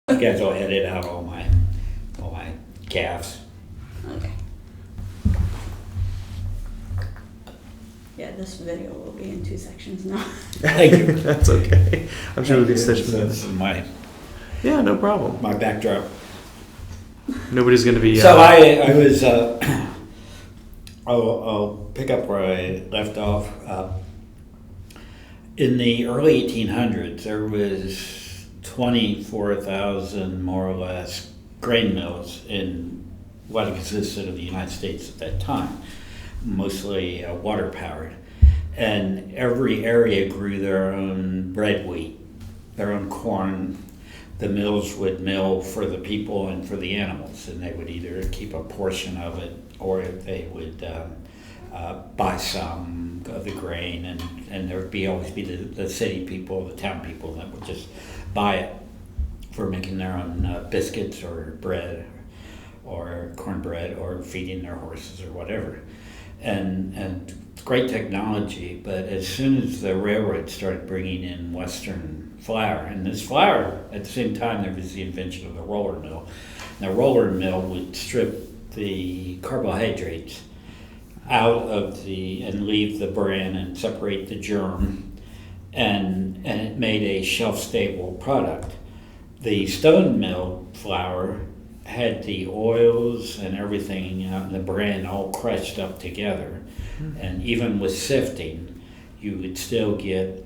You guys will edit out all my gaffes. Okay. Yeah, this video will be in 2 sections now. Thank you. That's okay. I'm sure we can stitch This them. is my Yeah, no problem. backdrop. Nobody's going to be. So I was. I'll pick up where I left off. In the early 1800s, there was 24,000 more or less grain mills in what existed of the United States at that time, mostly water powered, and every area grew their own bread wheat, their own corn. The mills would mill for the people and for the animals, and they would either keep a portion of it or they would buy some of the grain, and there would always be the city people, the town people that would just buy it for making their own biscuits or bread or cornbread or feeding their horses or whatever. And it's great technology, but as soon as the railroad started bringing in Western flour, and this flour, at the same time there was the invention of the roller mill. And the roller mill would strip the carbohydrates out of and leave the bran and separate the germ, and it made a shelf-stable product. The stone mill flour had the oils and everything out in the bran all crushed up together, and even with sifting, you would still get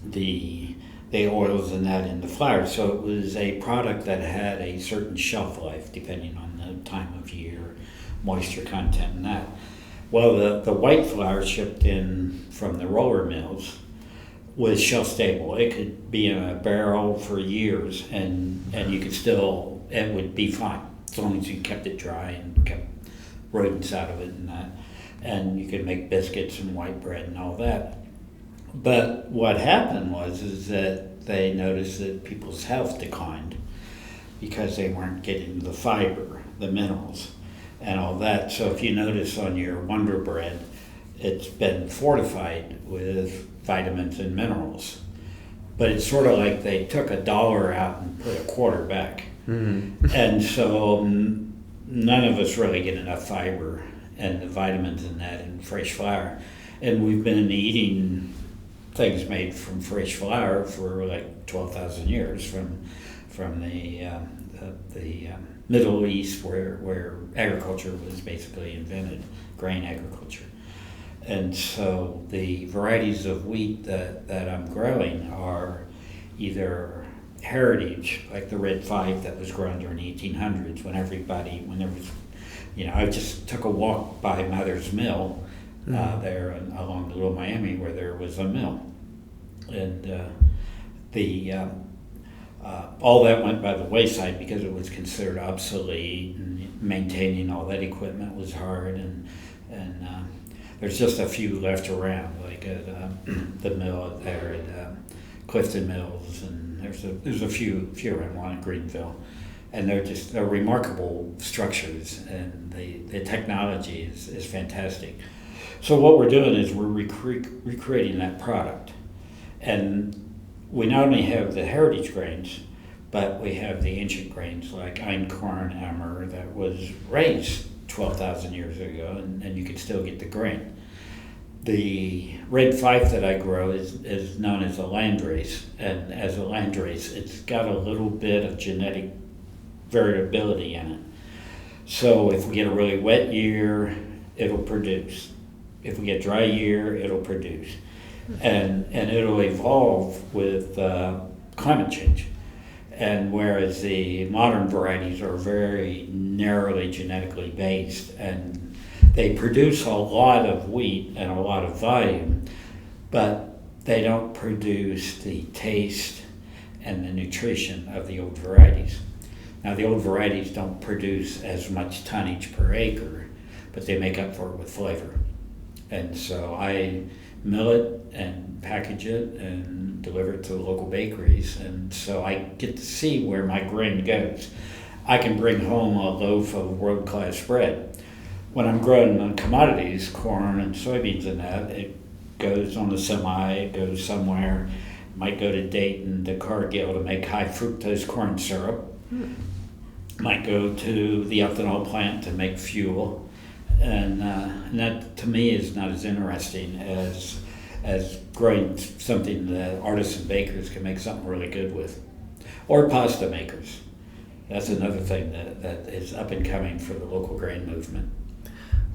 the oils and that in the flour. So it was a product that had a certain shelf life depending on the time of year, moisture content, and that. Well, the white flour shipped in from the roller mills was shelf stable. It could be in a barrel for years, and you could still, it would be fine as long as you kept it dry and kept rodents out of it and that. And you could make biscuits and white bread and all that. But what happened is that they noticed that people's health declined because they weren't getting the fiber, the minerals, and all that. So if you notice on your Wonder Bread, it's been fortified with vitamins and minerals. But it's sort of like they took $1 out and put a quarter back. Mm-hmm. And so none of us really get enough fiber and the vitamins in that in fresh flour. And we've been eating things made from fresh flour for like 12,000 years from the Middle East, where agriculture was basically invented, grain agriculture. And so the varieties of wheat that I'm growing are either heritage, like the Red 5 that was grown during the 1800s when there was, I just took a walk by Mother's Mill there along the Little Miami where there was a mill. And all that went by the wayside because it was considered obsolete, and maintaining all that equipment was hard, and there's just a few left around, like at the mill there at Clifton Mills, and there's a few around, one at Greenville, and they're remarkable structures, and the technology is fantastic. So what we're doing is we're recreating that product, and we not only have the heritage grains, but we have the ancient grains like einkorn, emmer, that was raised 12,000 years ago, and you can still get the grain. The Red 5 that I grow is known as a landrace, and as a landrace, it's got a little bit of genetic variability in it. So if we get a really wet year, it'll produce. If we get a dry year, it'll produce. And it'll evolve with climate change. And whereas the modern varieties are very narrowly genetically based, and they produce a lot of wheat and a lot of volume, but they don't produce the taste and the nutrition of the old varieties. Now the old varieties don't produce as much tonnage per acre, but they make up for it with flavor. And so I mill it and package it and deliver it to the local bakeries, and so I get to see where my grain goes. I can bring home a loaf of world-class bread. When I'm growing on commodities, corn and soybeans and that, it goes on a semi, it goes somewhere, might go to Dayton, to Cargill to make high fructose corn syrup, might go to the ethanol plant to make fuel, and that to me is not as interesting as growing something that artisan bakers can make something really good with, or pasta makers. That's another thing that is up and coming for the local grain movement.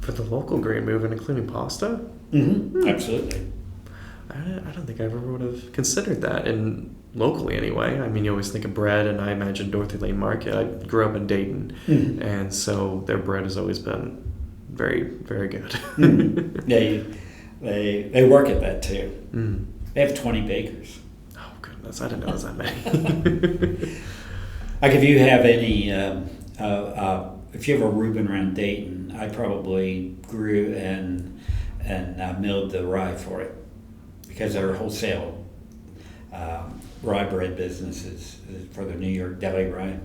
For the local grain movement, including pasta? Absolutely. I don't think I ever would have considered that, and locally anyway. I mean, you always think of bread, and I imagine Dorothy Lane Market. I grew up in Dayton, and so their bread has always been very, very good. They work at that too. They have 20 bakers. Oh goodness, I didn't know it was that many. Like if you have any, if you have a Reuben around Dayton, I probably grew and milled the rye for it, because our wholesale rye bread business is for the New York deli rye.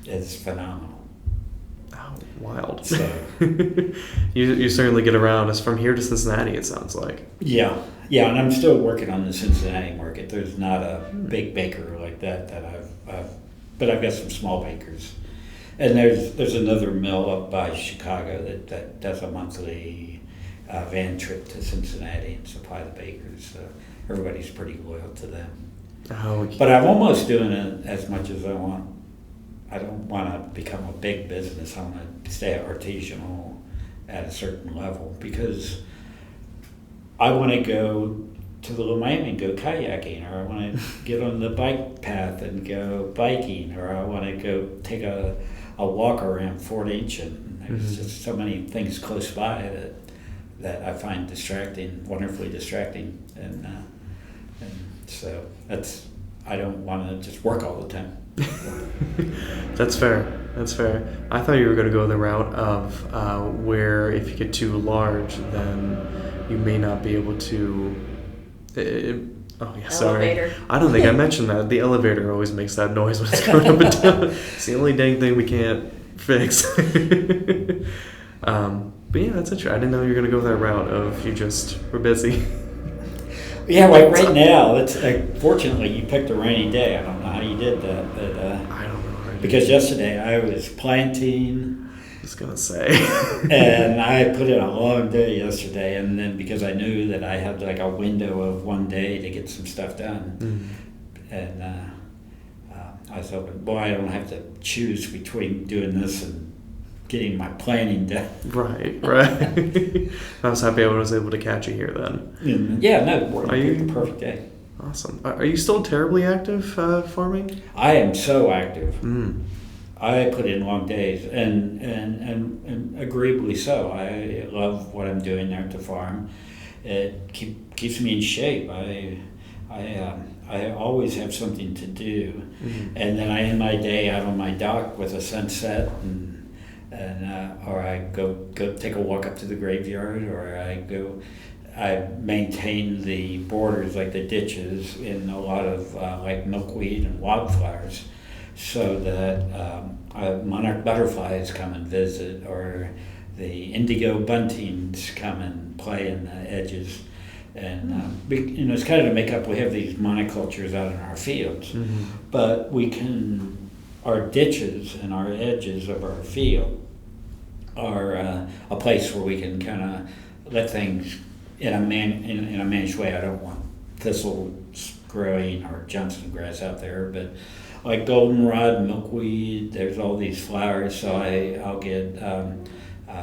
It's phenomenal. Oh, wild. So you certainly get around. It's from here to Cincinnati, it sounds like. yeah, and I'm still working on the Cincinnati market. There's not a big baker like that but I've got some small bakers. And there's another mill up by Chicago that does a monthly van trip to Cincinnati and supply the bakers. So everybody's pretty loyal to them. Oh, okay. But I'm almost doing it as much as I want. I don't want to become a big business. I want to stay artisanal at a certain level, because I want to go to the Little Miami and go kayaking, or I want to get on the bike path and go biking, or I want to go take a walk around Fort Ancient. There's just so many things close by that I find wonderfully distracting, and so I don't want to just work all the time. That's fair. I thought you were going to go the route of where if you get too large, then you may not be able to. Sorry. Elevator. I don't think I mentioned that. The elevator always makes that noise when it's going up and down. It's the only dang thing we can't fix. But yeah, that's interesting. I didn't know you were going to go that route of you just were busy. Yeah, like right now, it's fortunately you picked a rainy day. I don't know how you did that, but I don't know. because yesterday I was planting. I was going to say. And I put in a long day yesterday, and then because I knew that I had like a window of one day to get some stuff done, and I was hoping, boy, I don't have to choose between doing this and getting my planning done. Right. I was happy I was able to catch you here then. And yeah, no, the perfect day. Awesome. Are you still terribly active farming? I am so active. I put in long days, and agreeably so. I love what I'm doing there at the farm. It keeps me in shape. I always have something to do, and then I end my day out on my dock with a sunset, or I go take a walk up to the graveyard, or I maintain the borders, like the ditches, in a lot of like milkweed and wildflowers, so that monarch butterflies come and visit, or the indigo buntings come and play in the edges. And it's kind of to make up. We have these monocultures out in our fields, but our ditches and our edges of our field are a place where we can kind of let things in a managed way. I don't want thistles growing or Johnson grass out there, but like goldenrod, milkweed, there's all these flowers, so I'll get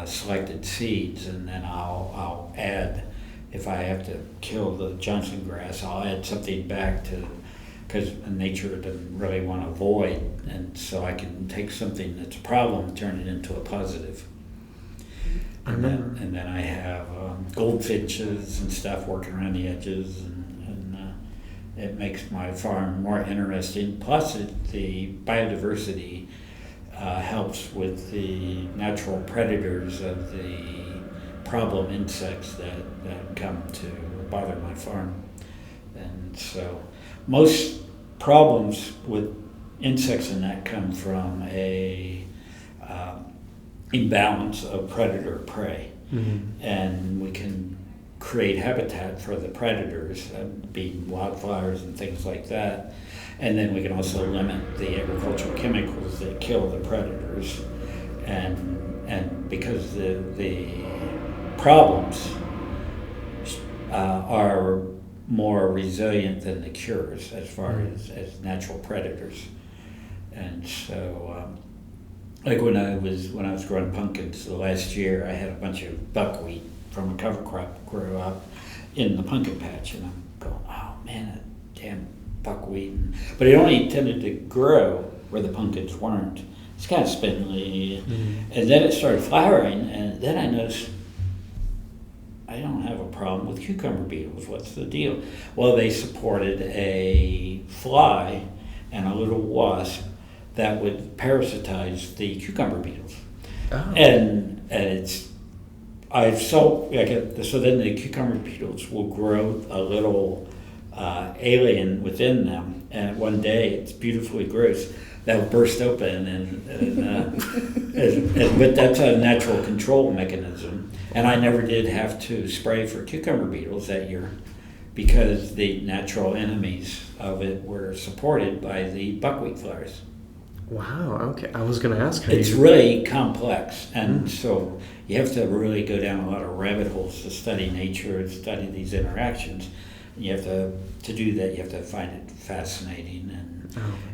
selected seeds, and then I'll add, if I have to kill the Johnson grass, I'll add something back because nature doesn't really want to void, and so I can take something that's a problem and turn it into a positive. And then I have goldfinches and stuff working around the edges, and it makes my farm more interesting. Plus, the biodiversity helps with the natural predators of the problem insects that come to bother my farm. And so most problems with insects and that come from a imbalance of predator-prey. And we can create habitat for the predators, being wildflowers and things like that. And then we can also limit the agricultural chemical kill the predators, and because the problems are more resilient than the cures as far as natural predators. And so, like when I was growing pumpkins the last year, I had a bunch of buckwheat from a cover crop grow up in the pumpkin patch, and I'm going, oh man, that damn buckwheat. But it only tended to grow where the pumpkins weren't. It's kind of spindly, and then it started flowering, and then I noticed I don't have a problem with cucumber beetles. What's the deal? Well, they supported a fly and a little wasp that would parasitize the cucumber beetles. Oh. And it's, so then the cucumber beetles will grow a little alien within them, and one day it's beautifully gross. That will burst open, but that's a natural control mechanism. And I never did have to spray for cucumber beetles that year because the natural enemies of it were supported by the buckwheat flowers. Wow, okay. I was going to ask how It's you... really complex, and so you have to really go down a lot of rabbit holes to study nature and study these interactions. And you have to do that, you have to find it fascinating, and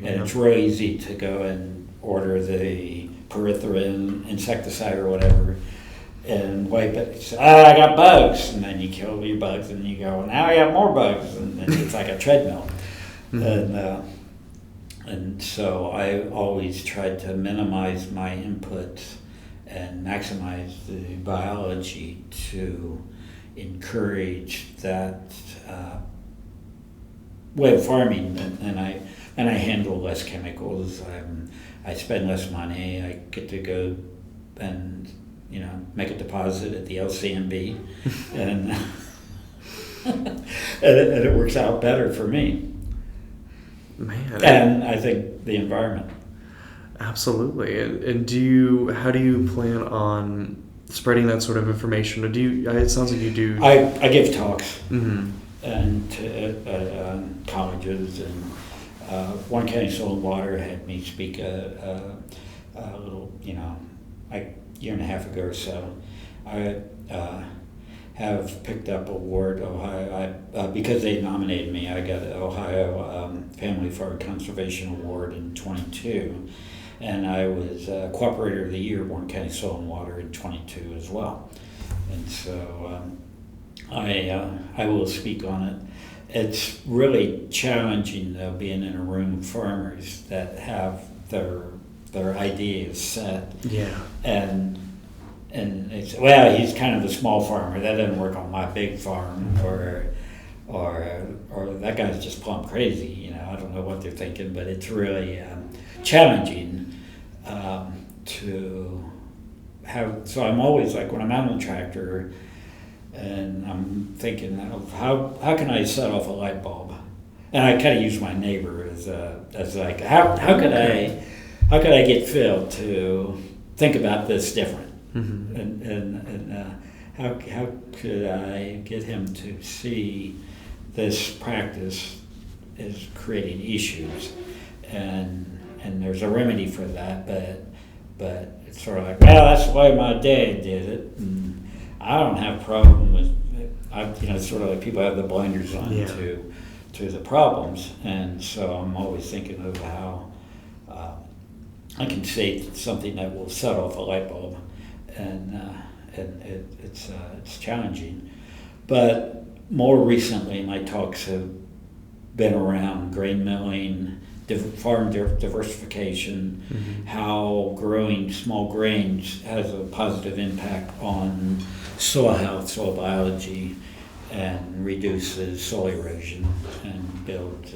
it's really easy to go and order the pyrethrin insecticide or whatever and wipe it. So, I got bugs, and then you kill your bugs, and you go, now I got more bugs, and then it's like a treadmill. And so I always tried to minimize my input and maximize the biology to encourage that way of farming, and I handle less chemicals. I spend less money. I get to go and make a deposit at the LCMB, and and it works out better for me. Man. And I think the environment. Absolutely. And how do you plan on spreading that sort of information? Or it sounds like you do... I give talks Mm-hmm. and to colleges, and Warren County Soil and Water had me speak a little, like a year and a half ago or so. I have picked up award Ohio because they nominated me. I got an Ohio Family Farm Conservation Award in 22, and I was Cooperator of the Year Warren County Soil and Water in 22 as well. And so I will speak on it. It's really challenging though, being in a room of farmers that have their ideas set. Yeah. And it's, well, he's kind of a small farmer. That doesn't work on my big farm, or that guy's just plumb crazy. I don't know what they're thinking, but it's really challenging to have. So I'm always like, when I'm out on the tractor, and I'm thinking of how can I set off a light bulb, and I kind of use my neighbor as like how could I get Phil to think about this different. Mm-hmm. And how could I get him to see this practice is creating issues, and there's a remedy for that, but it's sort of like, well, that's the way my dad did it, and I don't have a problem with it. It's sort of like people have the blinders on to the problems, and so I'm always thinking of how I can say something that will set off a light bulb. And it's challenging, but more recently my talks have been around grain milling, farm diversification, mm-hmm. how growing small grains has a positive impact on soil health, soil biology, and reduces soil erosion and build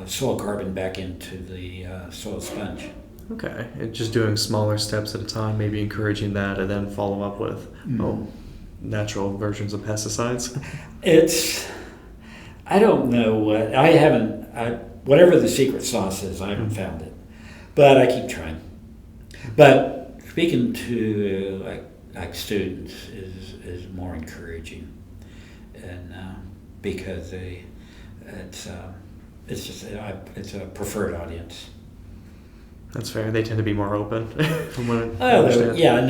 soil carbon back into the soil sponge. Okay, and just doing smaller steps at a time, maybe encouraging that, and then follow up with natural versions of pesticides. I don't know whatever the secret sauce is, I haven't found it, but I keep trying. But speaking to like students is more encouraging, and because it's a preferred audience. That's fair. They tend to be more open, from what I Oh, understand. yeah,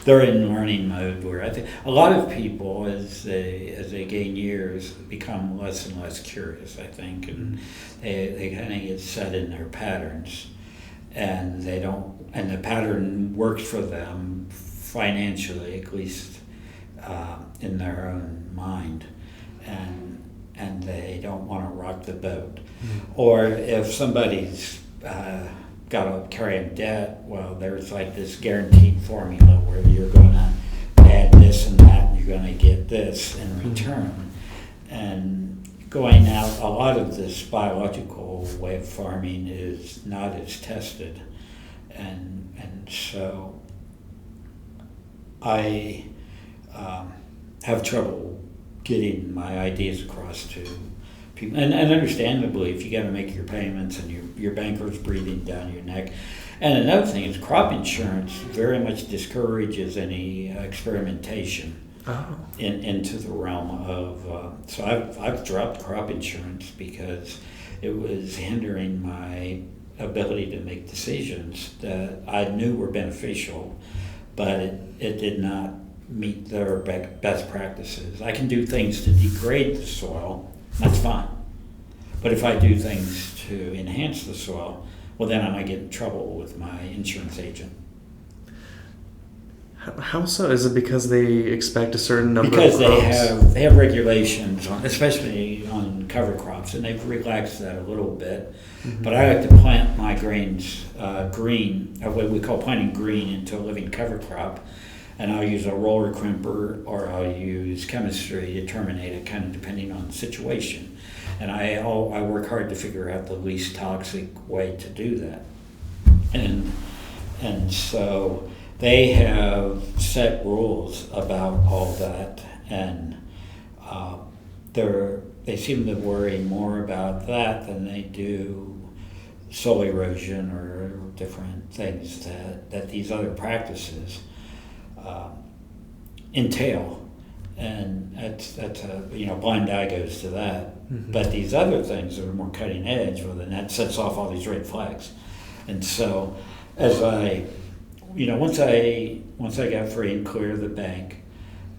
they're in learning mode where I think a lot of people, as they gain years, become less and less curious, I think, and they kind of get set in their patterns, and the pattern works for them financially, at least in their own mind, and they don't want to rock the boat. Or if somebody's got to carry a debt, well, there's like this guaranteed formula where you're going to add this and that, and you're going to get this in return. And going out, a lot of this biological way of farming is not as tested. And so I have trouble getting my ideas across to people, and understandably, if you got to make your payments and your banker's breathing down your neck. And another thing is crop insurance very much discourages any experimentation into the realm of. So I've dropped crop insurance because it was hindering my ability to make decisions that I knew were beneficial, but it did not meet their best practices. I can do things to degrade the soil. That's fine. But if I do things to enhance the soil, well, then I might get in trouble with my insurance agent. How so? Is it because they expect a certain number Because of crops? they have regulations, especially on cover crops, and they've relaxed that a little bit. Mm-hmm. But I like to plant my grains green, or what we call planting green, into a living cover crop. And I'll use a roller crimper, or I'll use chemistry to terminate it, kind of depending on the situation. And I work hard to figure out the least toxic way to do that. And so they have set rules about all that, and they seem to worry more about that than they do soil erosion or different things that these other practices entail, and that's a blind eye goes to that. Mm-hmm. But these other things that are more cutting edge, well, then that sets off all these red flags. And so, as once I got free and clear of the bank,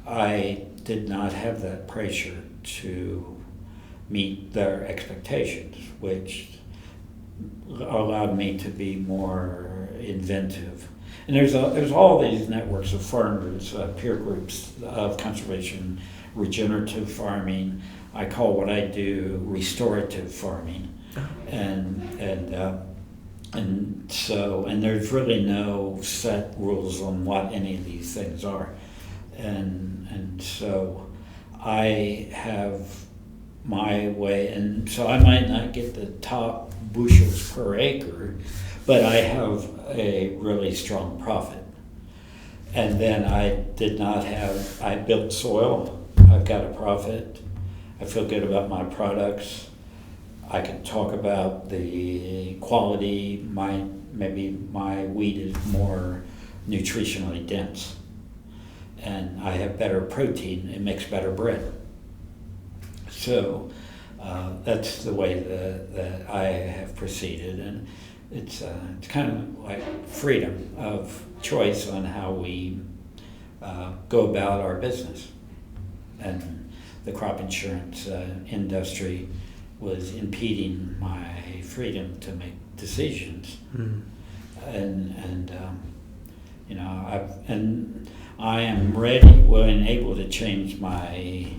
I did not have that pressure to meet their expectations, which allowed me to be more inventive. And there's all these networks of farmers, peer groups of conservation, regenerative farming. I call what I do restorative farming, and there's really no set rules on what any of these things are, and so I have my way, and so I might not get the top bushels per acre, but I have a really strong profit. And then I built soil, I've got a profit, I feel good about my products, I can talk about the quality, maybe my wheat is more nutritionally dense, and I have better protein, it makes better bread. So that's the way that I have proceeded, and it's kind of like freedom of choice on how we go about our business. And the crop insurance industry was impeding my freedom to make decisions. I am ready, willing, and able to change my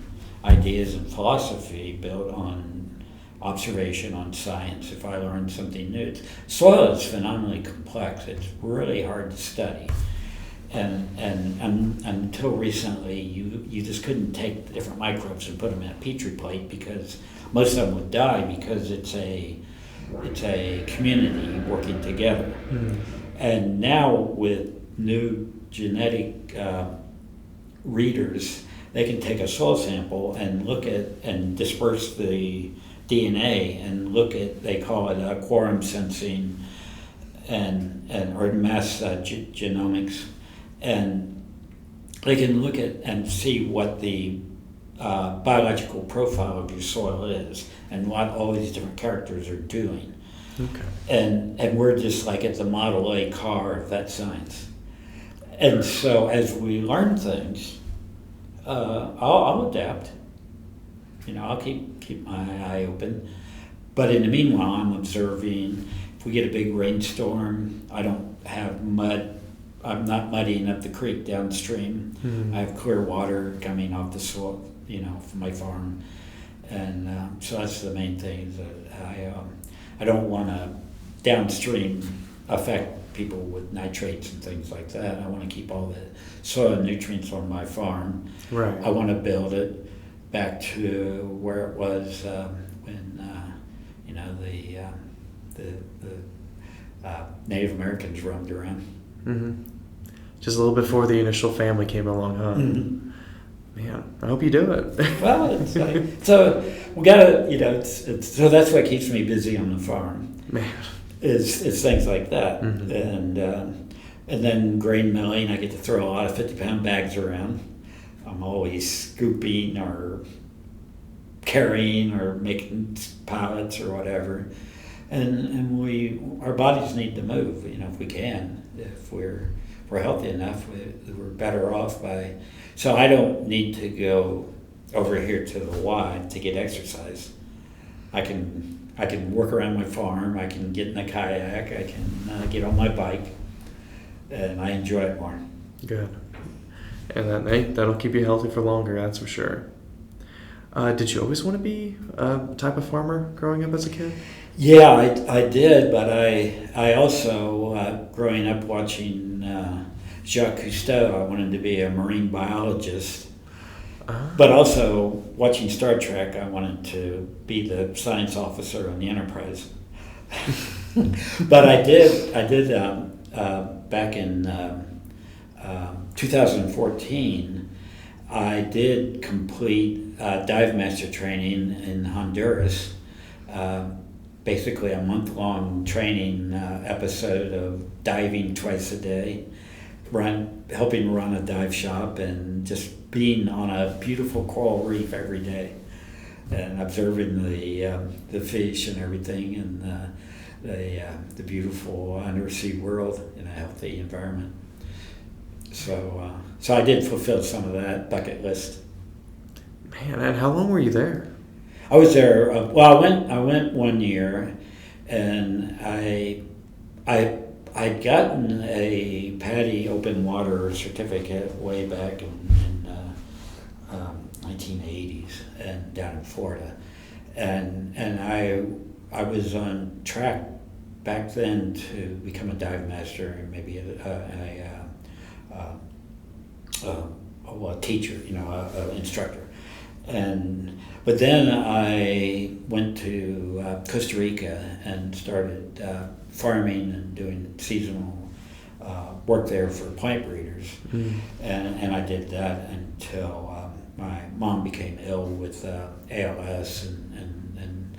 ideas and philosophy built on observation, on science. If I learn something new, soil is phenomenally complex. It's really hard to study, and until recently, you just couldn't take the different microbes and put them in a petri plate because most of them would die because it's a community working together. And now with new genetic readers, they can take a soil sample and look at and disperse the DNA and look at, they call it quorum sensing or mass genomics, and they can look at and see what the biological profile of your soil is and what all these different characters are doing. Okay. And we're just like at the Model A car of that science. And so as we learn things, I'll adapt. I'll keep my eye open. But in the meanwhile, I'm observing. If we get a big rainstorm, I don't have mud. I'm not muddying up the creek downstream. Mm-hmm. I have clear water coming off the soil, from my farm. And so that's the main thing, is that I don't want to downstream affect people with nitrates and things like that. I want to keep all the soil nutrients on my farm. Right. I want to build it back to where it was when the Native Americans roamed around. Mm-hmm. Just a little before the initial family came along, huh? Mm-hmm. Man, I hope you do it. Well, it's like, so we gotta, it's so that's what keeps me busy on the farm. Man. Is things like that, Mm-hmm. And then grain milling. I get to throw a lot of 50-pound bags around. I'm always scooping or carrying or making pallets or whatever, and our bodies need to move. If we can, if we're healthy enough, we're better off by. So I don't need to go over here to the Y to get exercise. I can work around my farm. I can get in a kayak. I can get on my bike, and I enjoy it more. Good. And that'll keep you healthy for longer, that's for sure. Did you always want to be a type of farmer growing up as a kid? Yeah, I did, but I also, growing up watching Jacques Cousteau, I wanted to be a marine biologist. But also watching Star Trek, I wanted to be the science officer on the Enterprise. But I did back in 2014, I did complete dive master training in Honduras. Basically a month-long training episode of diving twice a day, helping run a dive shop, and just being on a beautiful coral reef every day and observing the fish and everything, and the beautiful undersea world in a healthy environment. So I did fulfill some of that bucket list. Man, and how long were you there? I was there. I went 1 year, and I'd gotten a PADI open water certificate way back in 1980s, and down in Florida, and I was on track back then to become a dive master and maybe a teacher, an instructor. But then I went to Costa Rica and started farming and doing seasonal work there for plant breeders. Mm. And I did that until my mom became ill with ALS, and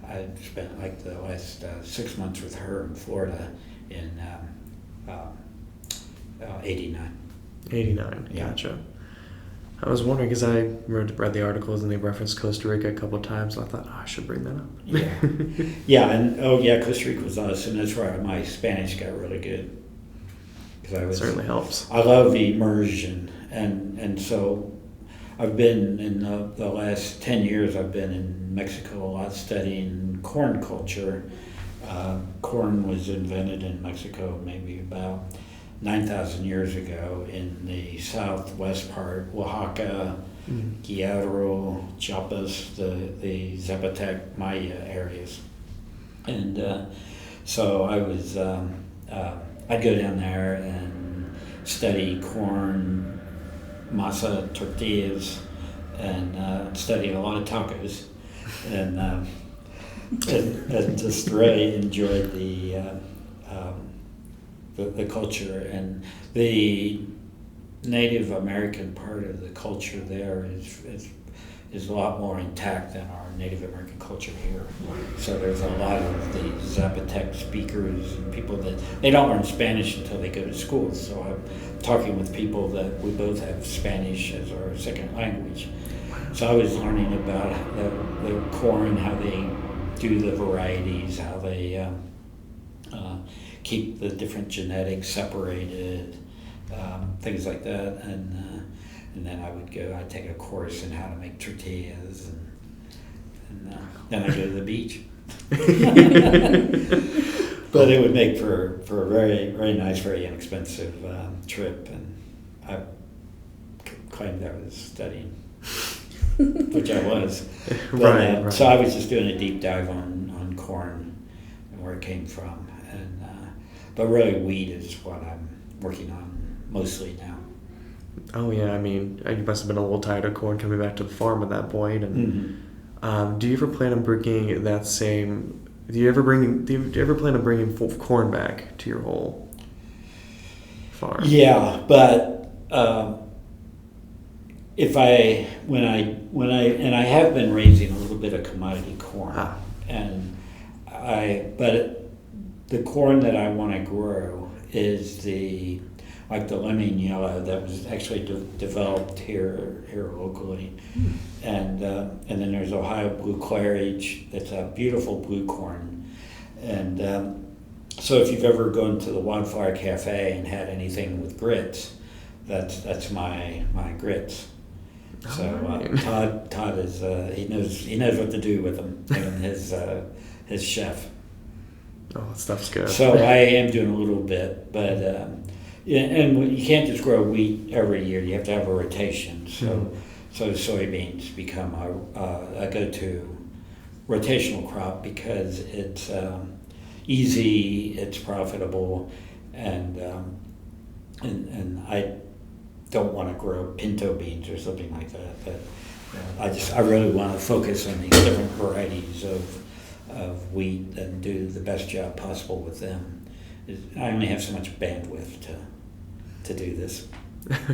I spent like the last 6 months with her in Florida in 89. 89, yeah. Gotcha. I was wondering, because I read the articles and they referenced Costa Rica a couple of times, and I thought, I should bring that up. Yeah. Yeah, and Costa Rica was awesome. That's where my Spanish got really good. Certainly helps. I love immersion, and so I've been in the last 10 years. I've been in Mexico a lot studying corn culture. Corn was invented in Mexico maybe about 9,000 years ago in the southwest part, Oaxaca, Guerrero, Chiapas, the Zapotec Maya areas. And so I was, I'd go down there and study corn, masa, tortillas, and study a lot of tacos. And just really enjoyed the culture, and the Native American part of the culture there is a lot more intact than our Native American culture here. So there's a lot of the Zapotec speakers and people that they don't learn Spanish until they go to school. So I'm talking with people that we both have Spanish as our second language. So I was learning about the corn, how they do the varieties, how they keep the different genetics separated, things like that, and then I'd take a course in how to make tortillas, and then I'd go to the beach. But it would make for a very, very nice, very inexpensive trip, and I claimed I was studying, which I was. But, Right. So I was just doing a deep dive on corn and where it came from, and but really wheat is what I'm working on mostly now. Oh yeah, I mean, you must have been a little tired of corn coming back to the farm at that point. And do you ever plan on bringing that same? Do you ever plan on bringing corn back to your whole farm? Yeah, but when I have been raising a little bit of commodity corn, but the corn that I want to grow is like the lemon yellow that was actually developed here locally, and then there's Ohio blue claridge. That's a beautiful blue corn, and so if you've ever gone to the Wildflower Cafe and had anything with grits, that's my grits. So Todd is he knows what to do with them, and his chef. Oh, that stuff's good. So I am doing a little bit, but and you can't just grow wheat every year. You have to have a rotation. So soybeans become a go-to rotational crop because it's easy, it's profitable, and I don't want to grow pinto beans or something like that. But I really want to focus on these different varieties of wheat and do the best job possible with them. I only have so much bandwidth to do this.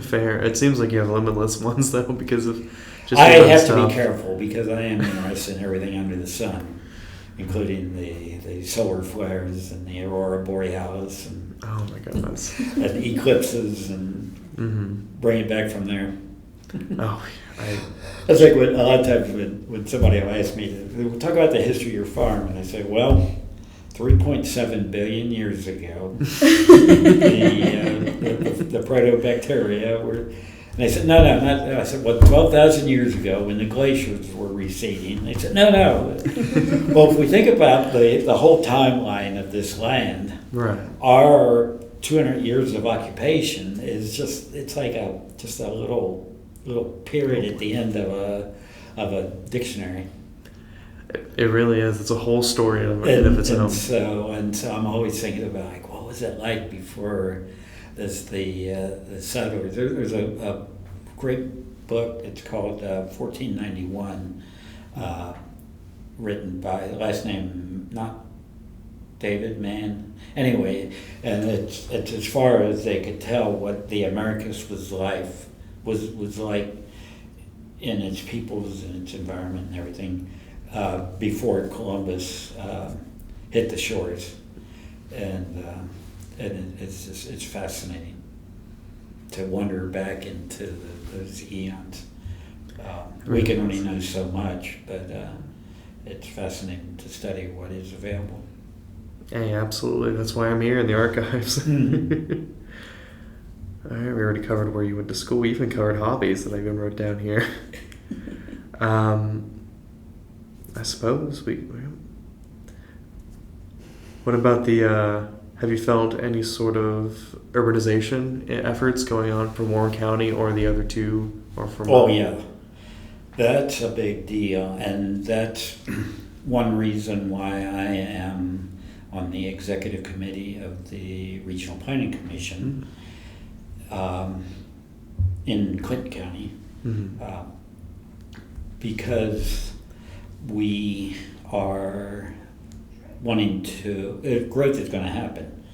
Fair. It seems like you have limitless ones though, because of just. I have to be careful because I am interested in everything under the sun, including the solar flares and the aurora borealis and oh my goodness, and eclipses and bring it back from there. Oh, That's like a lot of times when somebody will ask me to talk about the history of your farm, and I say, well, 3.7 billion years ago, the protobacteria were. And they said, no, not. I said, well, 12,000 years ago, when the glaciers were receding. They said, no. Well, if we think about the whole timeline of this land, right. Our 200 years of occupation is it's like just a little period at the end of a dictionary. It really is. It's a whole story of its own. So I'm always thinking about like, what was it like before the settlers? There's a great book. It's called 1491, written by last name not David Mann. Anyway, and it's as far as they could tell what the Americas was like in its peoples and its environment and everything. Before Columbus hit the shores, and it's fascinating to wander back into those eons. We can only know so much, but it's fascinating to study what is available. Hey, absolutely. That's why I'm here in the archives. All right, we already covered where you went to school. We even covered hobbies that I even wrote down here. I suppose what about have you felt any sort of urbanization efforts going on from Warren County or the other two, or from? Oh yeah, that's a big deal, and that's one reason why I am on the executive committee of the Regional Planning Commission in Clinton County, because we are wanting to, growth is going to happen,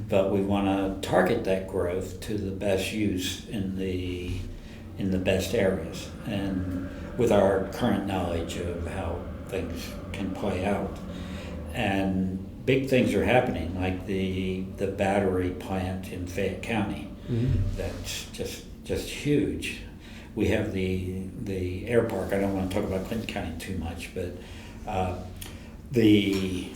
but we want to target that growth to the best use in the best areas, and with our current knowledge of how things can play out. And big things are happening, like the battery plant in Fayette County. That's just huge. We have the air park. I don't want to talk about Clinton County too much, but the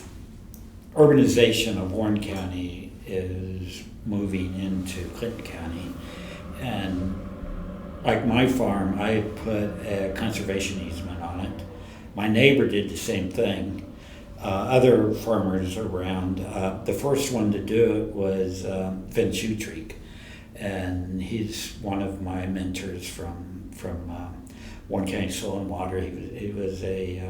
urbanization of Warren County is moving into Clinton County, and like my farm, I put a conservation easement on it. My neighbor did the same thing. Other farmers around, the first one to do it was Vince Utrecht, and he's one of my mentors from Warren County Soil and Water. He was a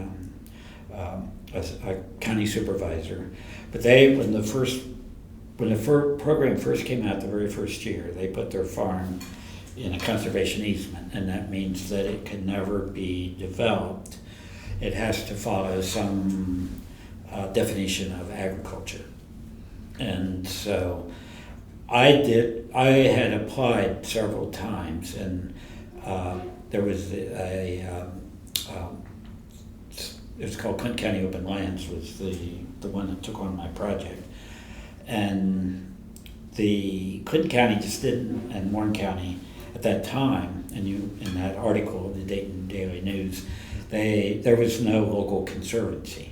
county supervisor, but when the program first came out the very first year, they put their farm in a conservation easement, and that means that it can never be developed. It has to follow some definition of agriculture. And so I had applied several times, and there was it was called Clinton County Open Lands, was the one that took on my project. And the Clinton County just didn't, and Warren County at that time, and in that article in the Dayton Daily News, there was no local conservancy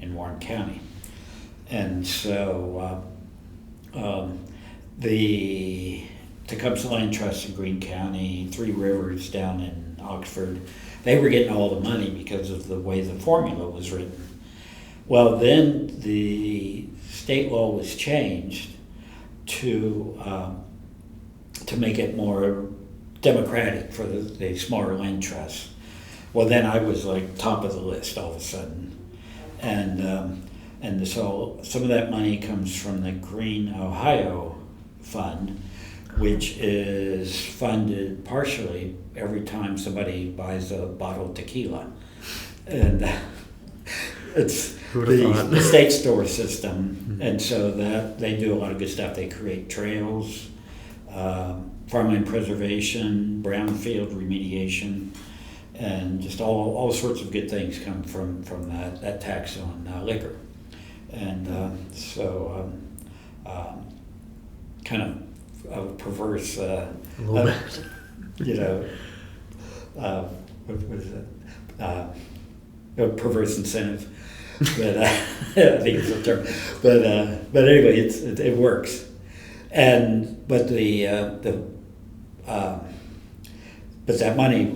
in Warren County. And so the Tecumseh Land Trust in Greene County, Three Rivers down in Oxford, they were getting all the money because of the way the formula was written. Well, then the state law was changed to make it more democratic for the smaller land trusts. Well, then I was like top of the list all of a sudden, and so some of that money comes from the Green Ohio Fund, which is funded partially every time somebody buys a bottle of tequila, and it's the state store system, and so that they do a lot of good stuff. They create trails, farmland preservation, brownfield remediation, and just all sorts of good things come from that tax on liquor. And so kind of a perverse, what is it? A perverse incentive. But I think it's the term. But anyway, it works. But that money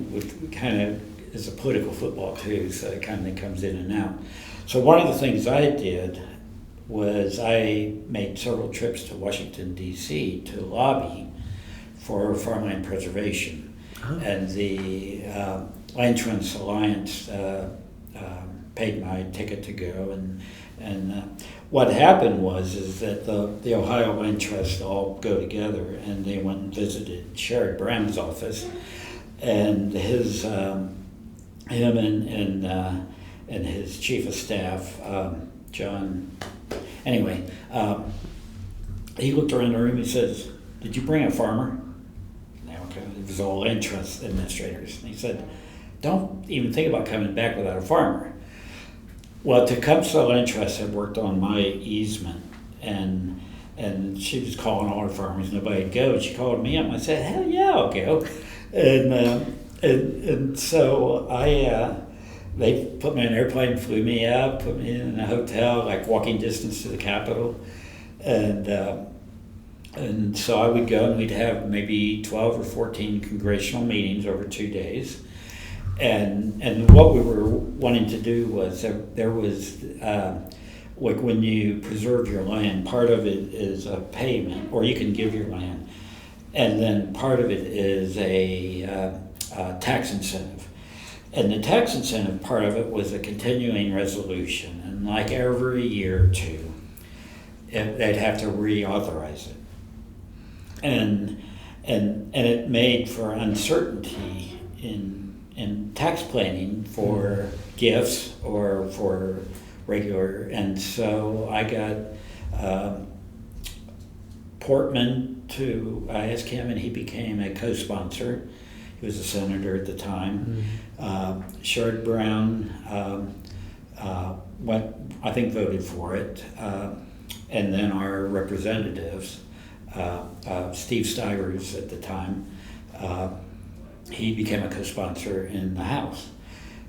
kind of is a political football too, so it kind of comes in and out. So one of the things I did was I made several trips to Washington, D.C. to lobby for farmland preservation. Oh. And the Land Trust Alliance paid my ticket to go, and what happened is that the Ohio Land Trust all go together, and they went and visited Sherrod Brown's office, and him and his chief of staff, Jon. Anyway, he looked around the room. He says, "Did you bring a farmer?" It was all land trust administrators. And he said, "Don't even think about coming back without a farmer." Well, Tecumseh Land Trust had worked on my easement, and she was calling all her farmers. Nobody'd go. She called me up, and I said, "Hell yeah, I'll go." And so they put me on an airplane, flew me out, put me in a hotel, like walking distance to the Capitol, and so I would go, and we'd have maybe 12 or 14 congressional meetings over 2 days. And what we were wanting to do was there was like when you preserve your land, part of it is a payment, or you can give your land, and then part of it is a tax incentive. And the tax incentive part of it was a continuing resolution, and like every year or two, they'd have to reauthorize it, and it made for uncertainty in tax planning for gifts or for regular. And so I got Portman I asked him, and he became a co-sponsor. He was a senator at the time. Sherrod Brown I think voted for it, and then our representatives, Steve Stivers at the time, he became a co-sponsor in the House.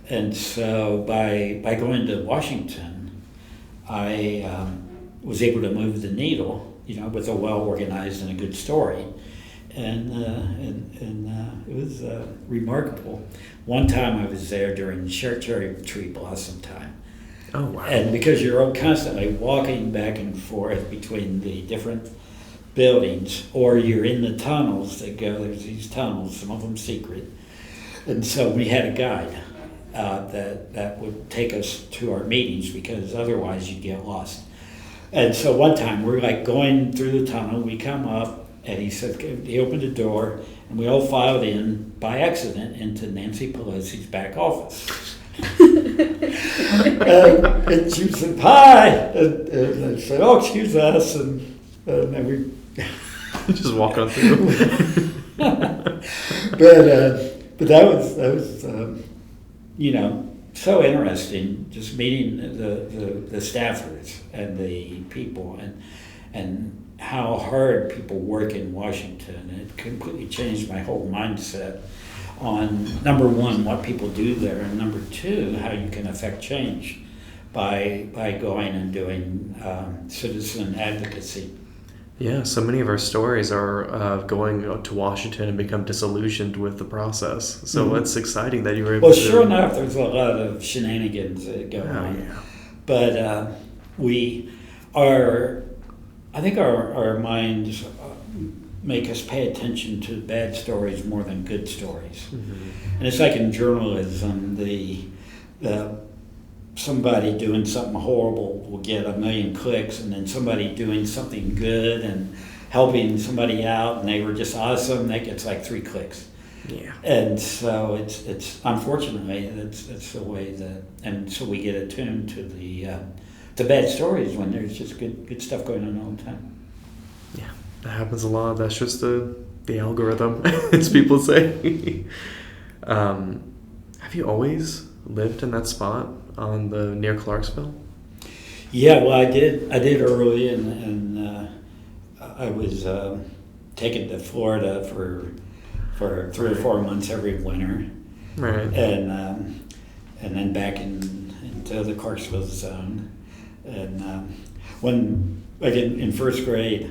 And so by going to Washington, I was able to move the needle, with a well-organized and a good story. And it was remarkable. One time I was there during cherry tree blossom time. Oh, wow. And because you're constantly walking back and forth between the different buildings, or you're in the tunnels there's these tunnels, some of them secret. And so we had a guide that would take us to our meetings, because otherwise you'd get lost. And so one time we're like going through the tunnel, we come up, and he opened the door, and we all filed in by accident into Nancy Pelosi's back office. And she said, "Hi," and I said, "Oh, excuse us," and then we just walk on through. but that was so interesting, just meeting the staffers and the people, and how hard people work in Washington. It completely changed my whole mindset on, number one, what people do there, and number two, how you can affect change by going and doing citizen advocacy. Yeah, so many of our stories are going to Washington and become disillusioned with the process. So it's exciting that you were able Well, to... sure enough, there's a lot of shenanigans that go on. Yeah. But I think our minds make us pay attention to bad stories more than good stories. Mm-hmm. And it's like in journalism, the somebody doing something horrible will get 1 million clicks, and then somebody doing something good and helping somebody out, and they were just awesome, that gets like 3 clicks. Yeah. And so it's unfortunately that's the way that, and so we get attuned to the bad stories when there's just good stuff going on all the time. Yeah, that happens a lot. That's just the algorithm, as people say. Have you always lived in that spot on the near Clarksville? Yeah, well, I did early, and I was taken to Florida for 3 or 4 months every winter, Right. and then back into the Clarksville zone. And when, like in first grade,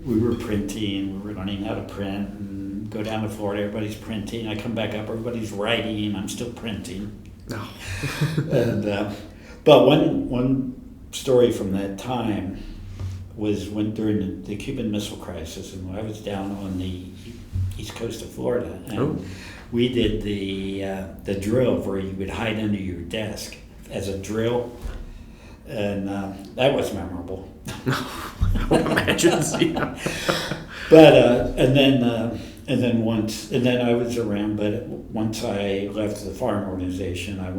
we were printing, we were learning how to print, and go down to Florida, everybody's printing. I come back up, everybody's writing, I'm still printing. No. And but one story from that time was when during the Cuban Missile Crisis, and I was down on the east coast of Florida, and we did the drill where you would hide under your desk as a drill, and that was memorable. I would imagine. Yeah. But and then I was around. But once I left the farm organization, I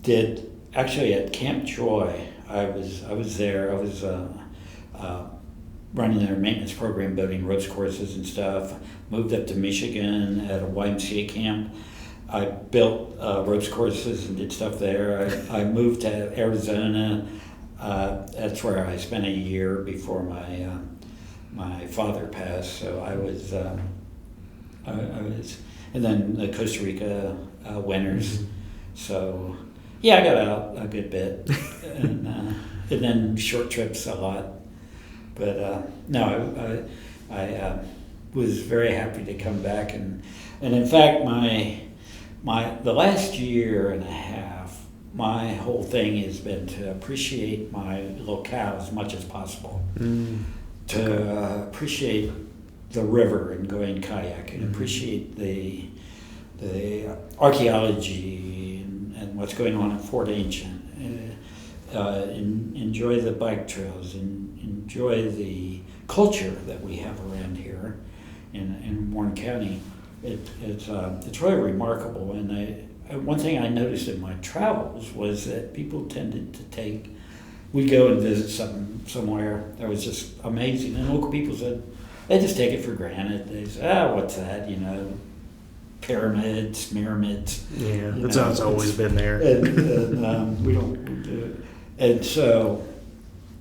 did actually at Camp Joy. I was there. I was running their maintenance program, building ropes courses and stuff. Moved up to Michigan at a YMCA camp. I built ropes courses and did stuff there. I moved to Arizona. That's where I spent a year before my father passed. So I was, and then the Costa Rica winters. Mm-hmm. So yeah, I got out a good bit, and then short trips a lot. But no, I was very happy to come back, and in fact the last year and a half, my whole thing has been to appreciate my locale as much as possible. To appreciate the river and going kayak, and appreciate the archaeology and what's going on at Fort Ancient. Enjoy the bike trails, and enjoy the culture that we have around here in Warren County. It's really remarkable. And one thing I noticed in my travels was that people tended to we'd go and visit somewhere that was just amazing, and local people said they just take it for granted. They say, what's that? Pyramids. Yeah, that's how it's always been there. And we don't. And so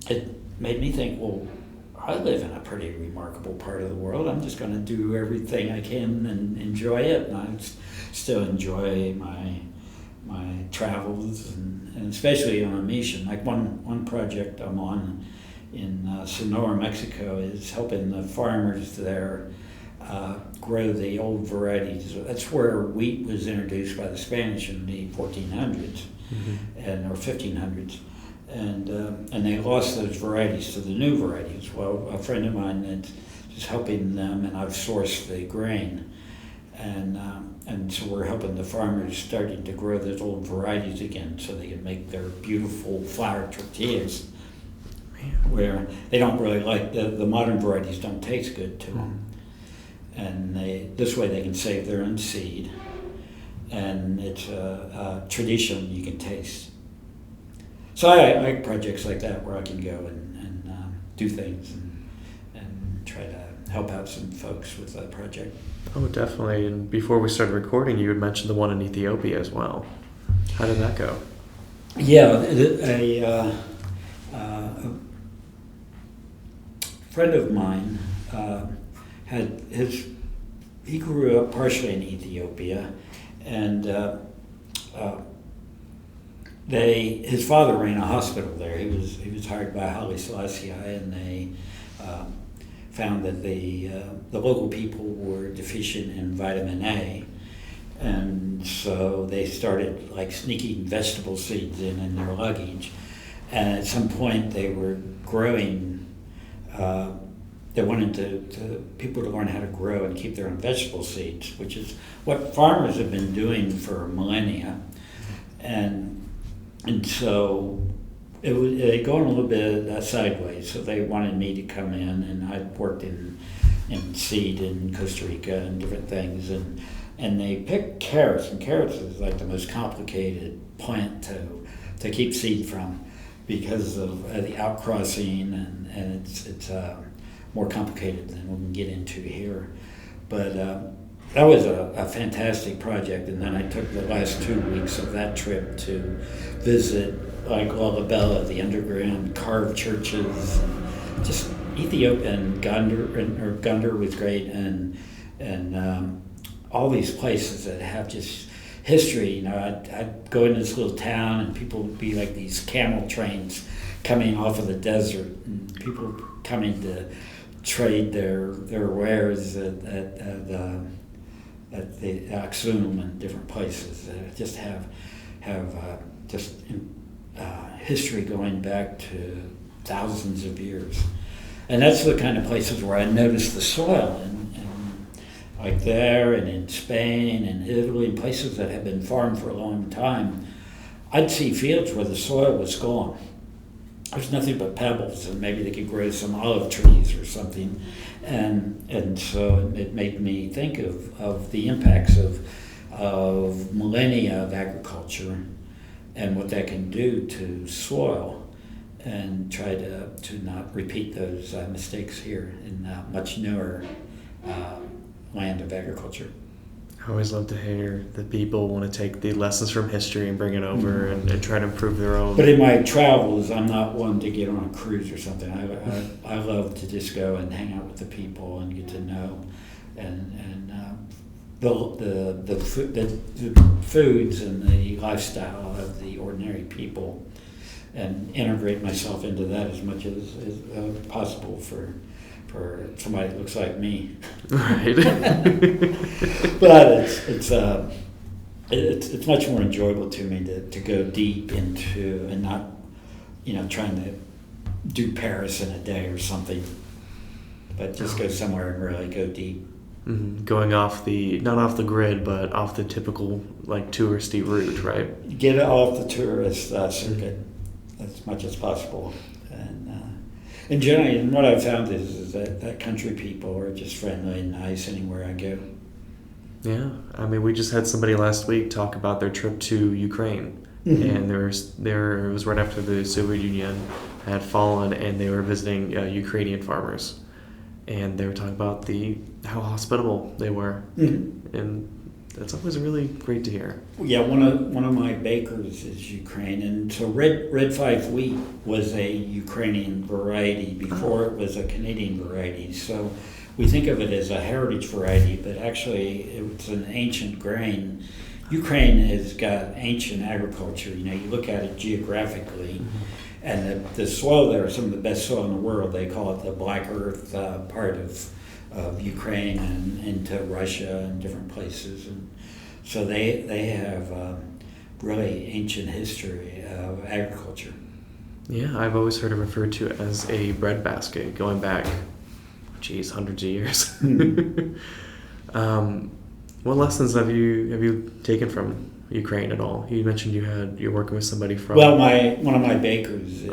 it made me think, well, I live in a pretty remarkable part of the world. I'm just going to do everything I can and enjoy it. And I still enjoy my travels, and especially on a mission. Like one project I'm on in Sonora, Mexico, is helping the farmers there grow the old varieties. That's where wheat was introduced by the Spanish in the 1400s or 1500s, and they lost those varieties to the new varieties. Well, a friend of mine is helping them, and I've sourced the grain, and so we're helping the farmers starting to grow those old varieties again, so they can make their beautiful flour tortillas. Where they don't really like the modern varieties, don't taste good to them, and this way they can save their own seed, and it's a tradition you can taste. So I like projects like that where I can go and do things and try to help out some folks with that project. Oh, definitely. And before we started recording, you had mentioned the one in Ethiopia as well. How did that go? Yeah, a friend of mine he grew up partially in Ethiopia, and his father ran a hospital there. He was hired by Haile Selassie, and they found that the local people were deficient in vitamin A, and so they started like sneaking vegetable seeds in their luggage, and at some point they were growing. They wanted to people to learn how to grow and keep their own vegetable seeds, which is what farmers have been doing for millennia, and so it was going a little bit sideways. So they wanted me to come in, and I'd worked in seed in Costa Rica and different things, and they picked carrots, and carrots is like the most complicated plant to keep seed from because of the outcrossing, and it's more complicated than we can get into here. But that was a fantastic project, and then I took the last 2 weeks of that trip to visit like Lalibela, the underground carved churches, and just Ethiopia, and Gondar was great, and all these places that have just history. You know, I'd go into this little town, and people would be like these camel trains coming off of the desert, and people coming to trade their wares at the Aksum and different places that just have history going back to thousands of years. And that's the kind of places where I noticed the soil, and like there and in Spain and Italy and places that have been farmed for a long time, I'd see fields where the soil was gone. There's nothing but pebbles, and maybe they could grow some olive trees or something. And so it made me think of the impacts of millennia of agriculture and what that can do to soil, and try to not repeat those mistakes here in much newer land of agriculture. I always love to hear that people want to take the lessons from history and bring it over and try to improve their own. But in my travels, I'm not one to get on a cruise or something. I love to just go and hang out with the people and get to know, and the foods and the lifestyle of the ordinary people, and integrate myself into that as much as possible for somebody that looks like me. Right. But it's much more enjoyable to me to go deep into, and not, trying to do Paris in a day or something, but just go somewhere and really go deep. Mm-hmm. Going not off the grid, but off the typical like touristy route, right? Get off the tourist circuit as much as possible. And generally, and what I've found is that country people are just friendly and nice anywhere I go. Yeah, I mean, we just had somebody last week talk about their trip to Ukraine, and it was right after the Soviet Union had fallen, and they were visiting Ukrainian farmers, and they were talking about how hospitable they were, and that's always really great to hear. Yeah, one of my bakers is Ukraine, and so Red 5 wheat was a Ukrainian variety before it was a Canadian variety. So we think of it as a heritage variety, but actually it's an ancient grain Ukraine has got ancient agriculture. You know, you look at it geographically, and the soil there is some of the best soil in the world. They call it the Black Earth part of Ukraine and into Russia and different places. And so they have really ancient history of agriculture. Yeah, I've always heard it referred to as a breadbasket going back, hundreds of years. What lessons have you taken from Ukraine at all? You mentioned you're working with somebody from. Well, one of my bakers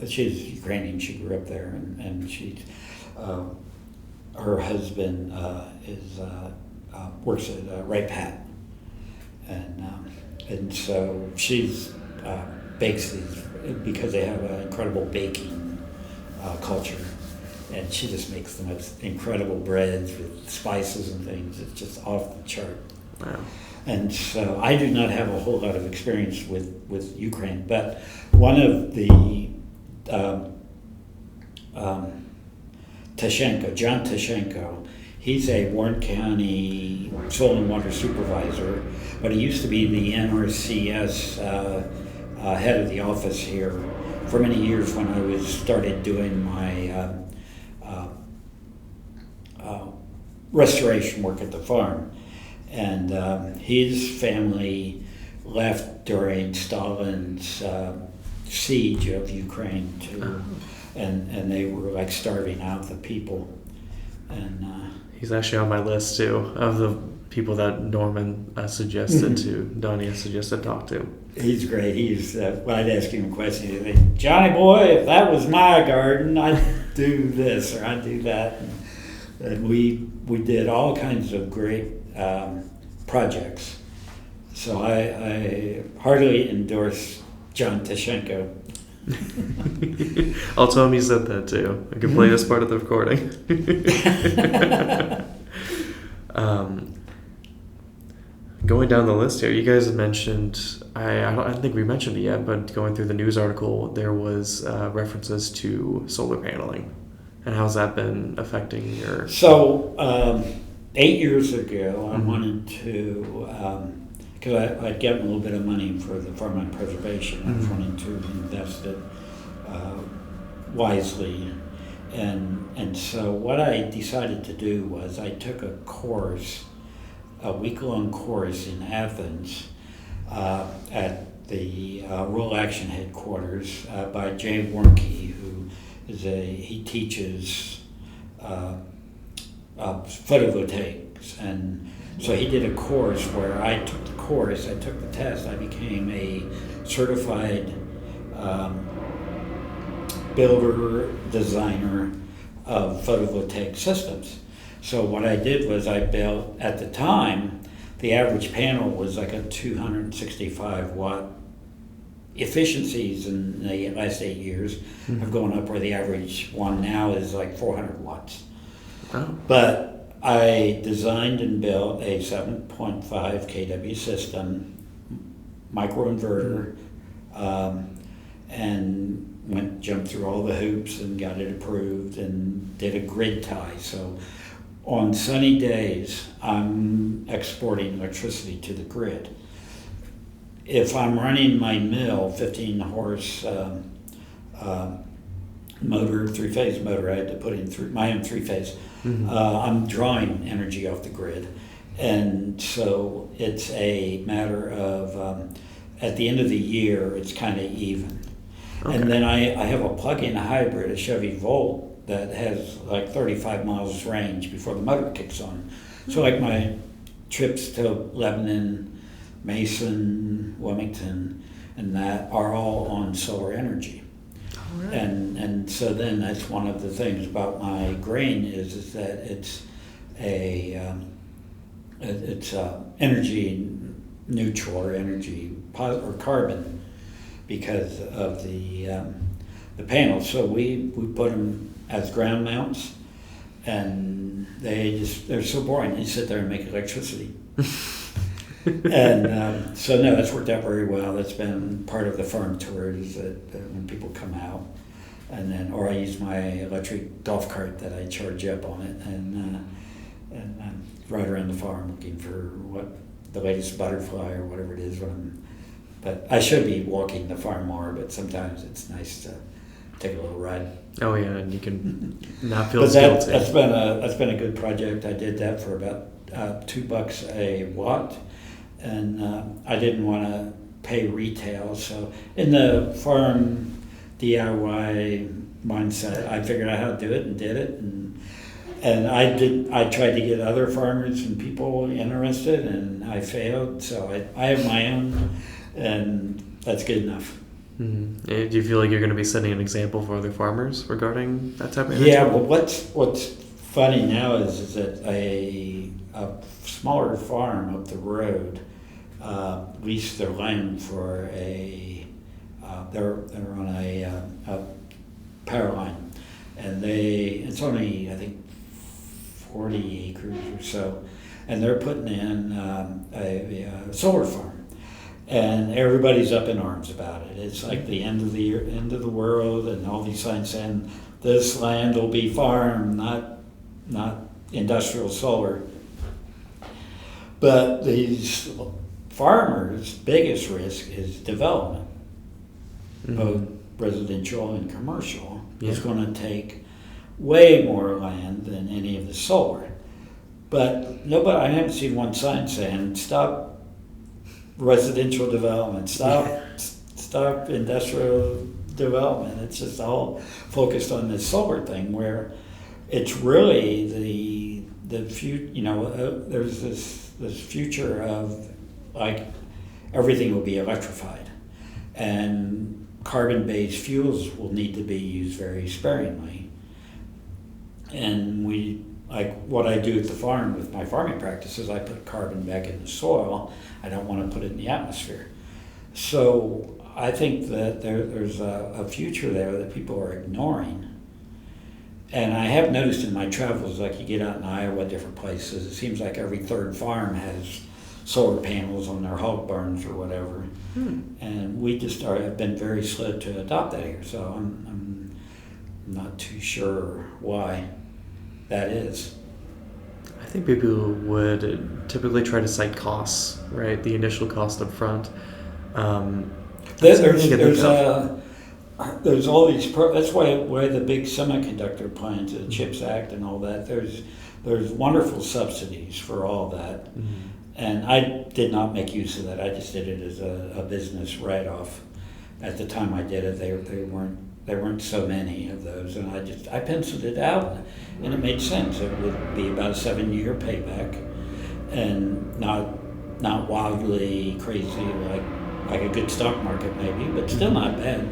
she's Ukrainian. She grew up there, and she her husband works at Right Pat, and so she's bakes these because they have an incredible baking culture. And she just makes the most incredible breads with spices and things. It's just off the chart. Wow. And so I do not have a whole lot of experience with Ukraine, but one of the Jon Tashenko, he's a Warren County soil and water supervisor, but he used to be the NRCS head of the office here for many years when I started doing my restoration work at the farm. And his family left during Stalin's siege of Ukraine and they were like starving out the people. And he's actually on my list too of the people that Norman suggested to Donnie suggested talk to. He's great. He's when I'd ask him a question, he'd say, "Johnny boy, if that was my garden, I'd do this or I'd do that." And we did all kinds of great projects. So I heartily endorse Jon Tashenko. I'll tell him you said that too. I can play this part of the recording. Going down the list here, you guys have mentioned, I don't think we mentioned it yet, but going through the news article, there was references to solar paneling. And how's that been affecting your... So 8 years ago, I wanted to, because I'd gotten a little bit of money for the farmland preservation. I was wanting to invest it wisely. And so what I decided to do was I took a week-long course in Athens at the Rural Action Headquarters by Jay Warnke, who he teaches photovoltaics. And so he did a course where I took the test, I became a certified builder, designer of photovoltaic systems. So what I did was I built, at the time, the average panel was like a 265 watt. Efficiencies in the last 8 years have gone up where the average one now is like 400 watts. Oh. But I designed and built a 7.5 kW system, microinverter, and jumped through all the hoops and got it approved and did a grid tie. So on sunny days, I'm exporting electricity to the grid. If I'm running my mill, 15 horse motor, 3-phase motor, I had to put in my own 3-phase. I'm drawing energy off the grid. And so it's a matter of, at the end of the year, it's kind of even. Okay. And then I have a plug-in hybrid, a Chevy Volt, that has like 35 miles range before the motor kicks on. So like my trips to Lebanon, Mason, Wilmington, and that are all on solar energy. Right. And so then that's one of the things about my grain is that it's energy neutral or energy or carbon because of the panels. So we put them as ground mounts, and they're so boring. They sit there and make electricity. And so no, that's worked out very well. That's been part of the farm tours that when people come out. and then or I use my electric golf cart that I charge up on it, and ride around the farm looking for what the latest butterfly or whatever it is. But I should be walking the farm more, but sometimes it's nice to take a little ride. Oh yeah, and you can not feel But guilty. that's been a good project. I did that for about $2 a watt, and I didn't want to pay retail. So in the farm DIY mindset, I figured out how to do it and did it, and I tried to get other farmers and people interested, and I failed. So I have my own, and that's good enough. Mm-hmm. Do you feel like you're going to be setting an example for other farmers regarding that type of Yeah, management? well, what's funny now is that a smaller farm up the road leased their land for they're on a power line, and it's only I think 40 acres or so, and they're putting in a solar farm, and everybody's up in arms about it. It's like the end of the world, and all these signs saying this land will be farm, not industrial solar. But these farmers' biggest risk is development, both residential and commercial. Yeah. It's going to take way more land than any of the solar. But I haven't seen one sign saying stop residential development, stop industrial development. It's just all focused on this solar thing, where it's really the future. There's this future of like everything will be electrified, and carbon-based fuels will need to be used very sparingly. And what I do at the farm with my farming practices, I put carbon back in the soil. I don't want to put it in the atmosphere. So I think that there's a future there that people are ignoring. And I have noticed in my travels, like you get out in Iowa, different places, it seems like every third farm has solar panels on their hog barns or whatever. And we just have been very slow to adopt that here. So I'm not too sure why that is. I think people would typically try to cite costs, right? The initial cost up front. There's all these. That's why the big semiconductor plants, the CHIPS Act, and all that. There's wonderful subsidies for all that, and I did not make use of that. I just did it as a business write-off. At the time I did it, there weren't so many of those, and I penciled it out, and it made sense. It would be about a 7-year payback, and not wildly crazy like a good stock market maybe, but still not bad.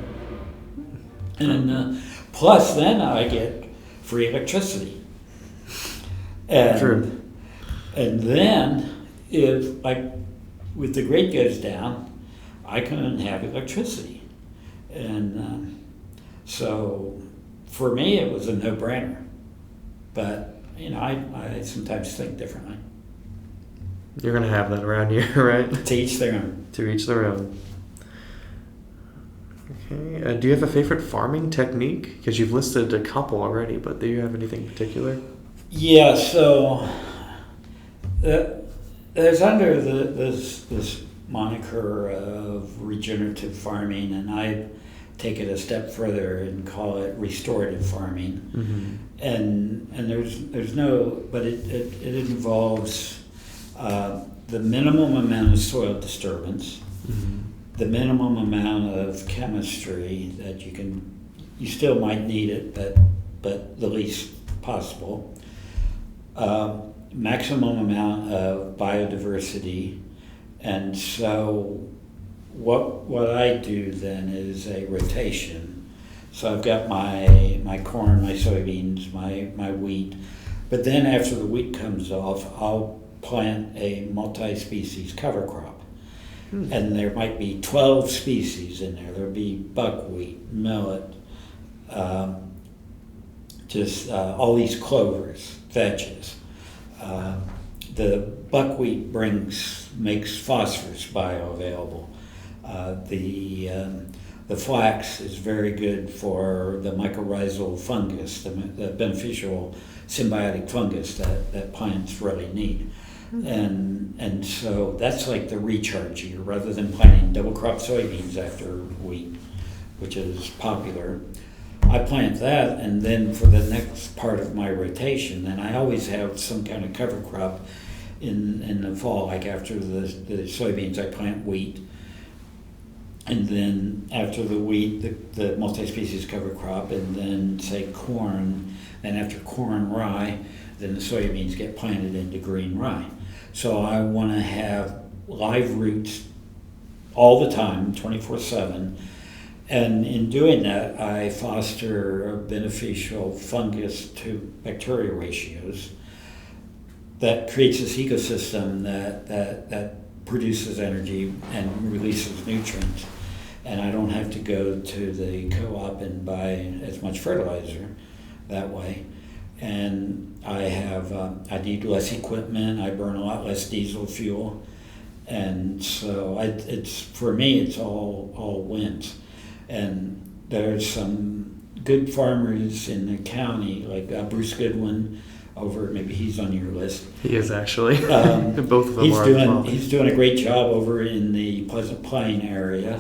And plus, then I get free electricity. And, True. And then, if the grid goes down, I couldn't have electricity. And so, for me, it was a no-brainer. But I sometimes think differently. You're going to have that around you, right? To each their own. To each their own. Okay. Do you have a favorite farming technique? Because you've listed a couple already, but do you have anything in particular? Yeah, so there's under this moniker of regenerative farming, and I take it a step further and call it restorative farming. Mm-hmm. And there's no, but it involves the minimum amount of soil disturbance, the minimum amount of chemistry that you still might need it, but the least possible. Maximum amount of biodiversity, and so what I do then is a rotation. So I've got my corn, my soybeans, my wheat, but then after the wheat comes off, I'll plant a multi-species cover crop. And there might be 12 species in there. There'll be buckwheat, millet, all these clovers, vetches. The buckwheat makes phosphorus bioavailable. The The flax is very good for the mycorrhizal fungus, the beneficial symbiotic fungus that plants really need. And so that's like the recharge year, rather than planting double crop soybeans after wheat, which is popular. I plant that, and then for the next part of my rotation, then I always have some kind of cover crop in the fall, like after the soybeans, I plant wheat. And then after the wheat, the multi-species cover crop, and then say corn, then after corn, rye, then the soybeans get planted into green rye. So I want to have live roots all the time, 24/7. And in doing that, I foster beneficial fungus to bacteria ratios that creates this ecosystem that produces energy and releases nutrients. And I don't have to go to the co-op and buy as much fertilizer that way. And I need less equipment. I burn a lot less diesel fuel. And so for me, it's all wins. And there's some good farmers in the county, like Bruce Goodwin over, maybe he's on your list. He is actually. Both of them he's are. Doing, he's doing a great job over in the Pleasant Plain area.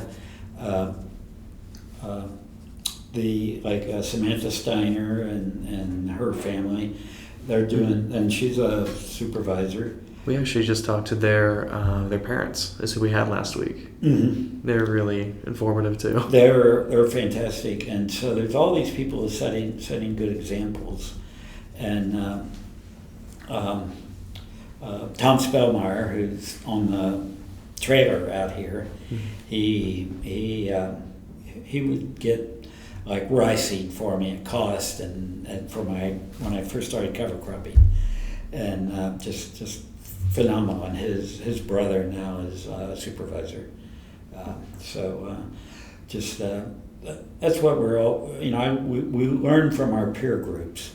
Samantha Steiner and her family, they're doing, and she's a supervisor. We actually just talked to their parents. That's who we had last week. Mm-hmm. They're really informative too. They're fantastic, and so there's all these people setting good examples, and Tom Spellmeyer, who's on the trailer out here, he would get like rye seed for me at cost, and for when I first started cover cropping, and just phenomenal. And his brother now is a supervisor. That's what we're all, we learn from our peer groups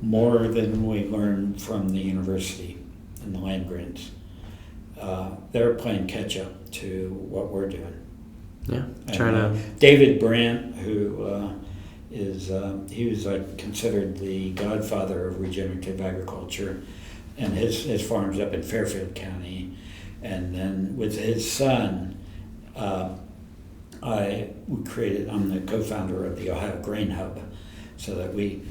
more than we learn from the university and the land grants. They're playing catch up to what we're doing. Yeah, David Brandt, who he was considered the godfather of regenerative agriculture, and his farm's up in Fairfield County, and then with his son, I'm the co-founder of the Ohio Grain Hub, so that we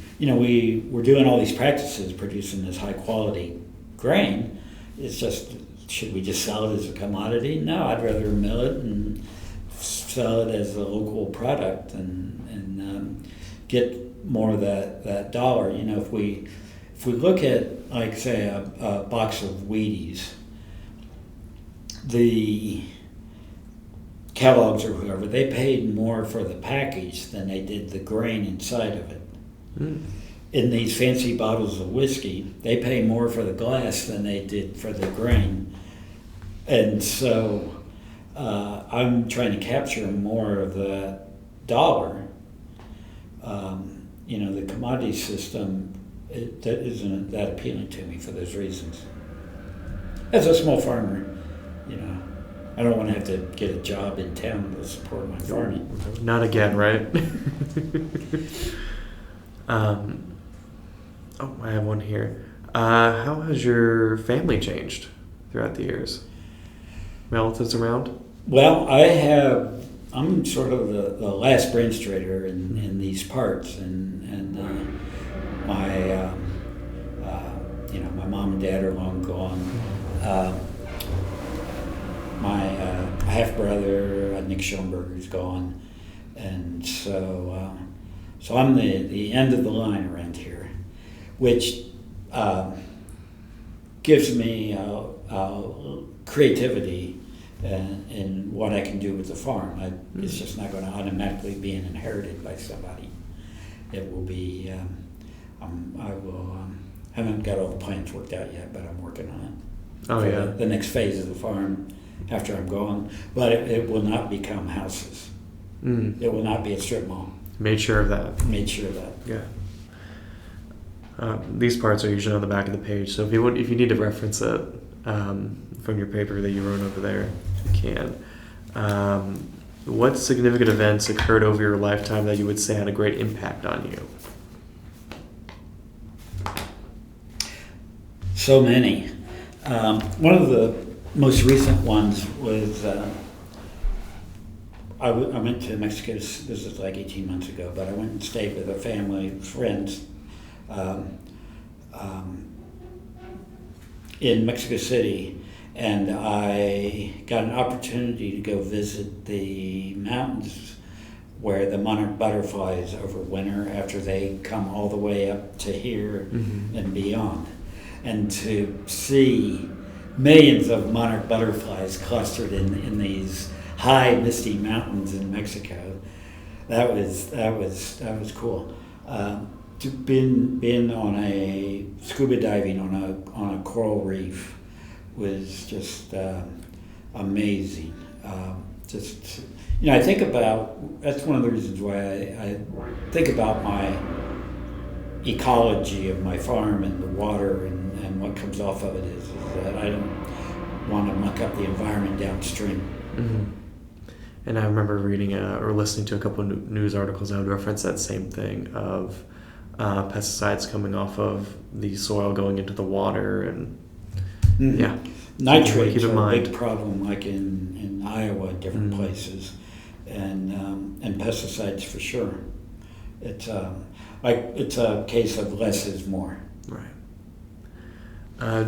were doing all these practices, producing this high quality grain. It's just, should we just sell it as a commodity? No, I'd rather mill it and sell it as a local product and get more of that dollar. If we look at, like, say, a box of Wheaties, the Kellogg's or whoever, they paid more for the package than they did the grain inside of it. In these fancy bottles of whiskey, they pay more for the glass than they did for the grain. And so I'm trying to capture more of the dollar. The commodity system, that isn't that appealing to me for those reasons. As a small farmer, I don't want to have to get a job in town to support my farming. Not again, right? I have one here. How has your family changed throughout the years? Relatives around? Well, I'm sort of the last Branstrator in these parts, and my mom and dad are long gone. My half brother Nick Schoenberger is gone, and so I'm the end of the line around here, which gives me creativity in what I can do with the farm. It's just not going to automatically be inherited by somebody. It will be. Haven't got all the plans worked out yet, but I'm working on it. Oh, yeah. The next phase of the farm after I'm gone, but it will not become houses. It will not be a strip mall. Made sure of that. Yeah. These parts are usually on the back of the page, so if you need to reference it from your paper that you wrote over there, you can. What significant events occurred over your lifetime that you would say had a great impact on you? So many. One of the most recent ones was I went to Mexico. This was like 18 months ago, but I went and stayed with a family of friends in Mexico City, and I got an opportunity to go visit the mountains where the monarch butterflies overwinter after they come all the way up to here and beyond. And to see millions of monarch butterflies clustered in these high misty mountains in Mexico, that was cool. To been on a scuba diving on a coral reef was just amazing. I think about, that's one of the reasons why I think about my ecology of my farm and the water and what comes off of it is that I don't want to muck up the environment downstream. Mm-hmm. And I remember reading or listening to a couple of news articles that would reference that same thing of pesticides coming off of the soil going into the water, and yeah, nitrates keep in are a mind. big problem, like in Iowa, different places, and pesticides for sure. It's it's a case of less is more. Right.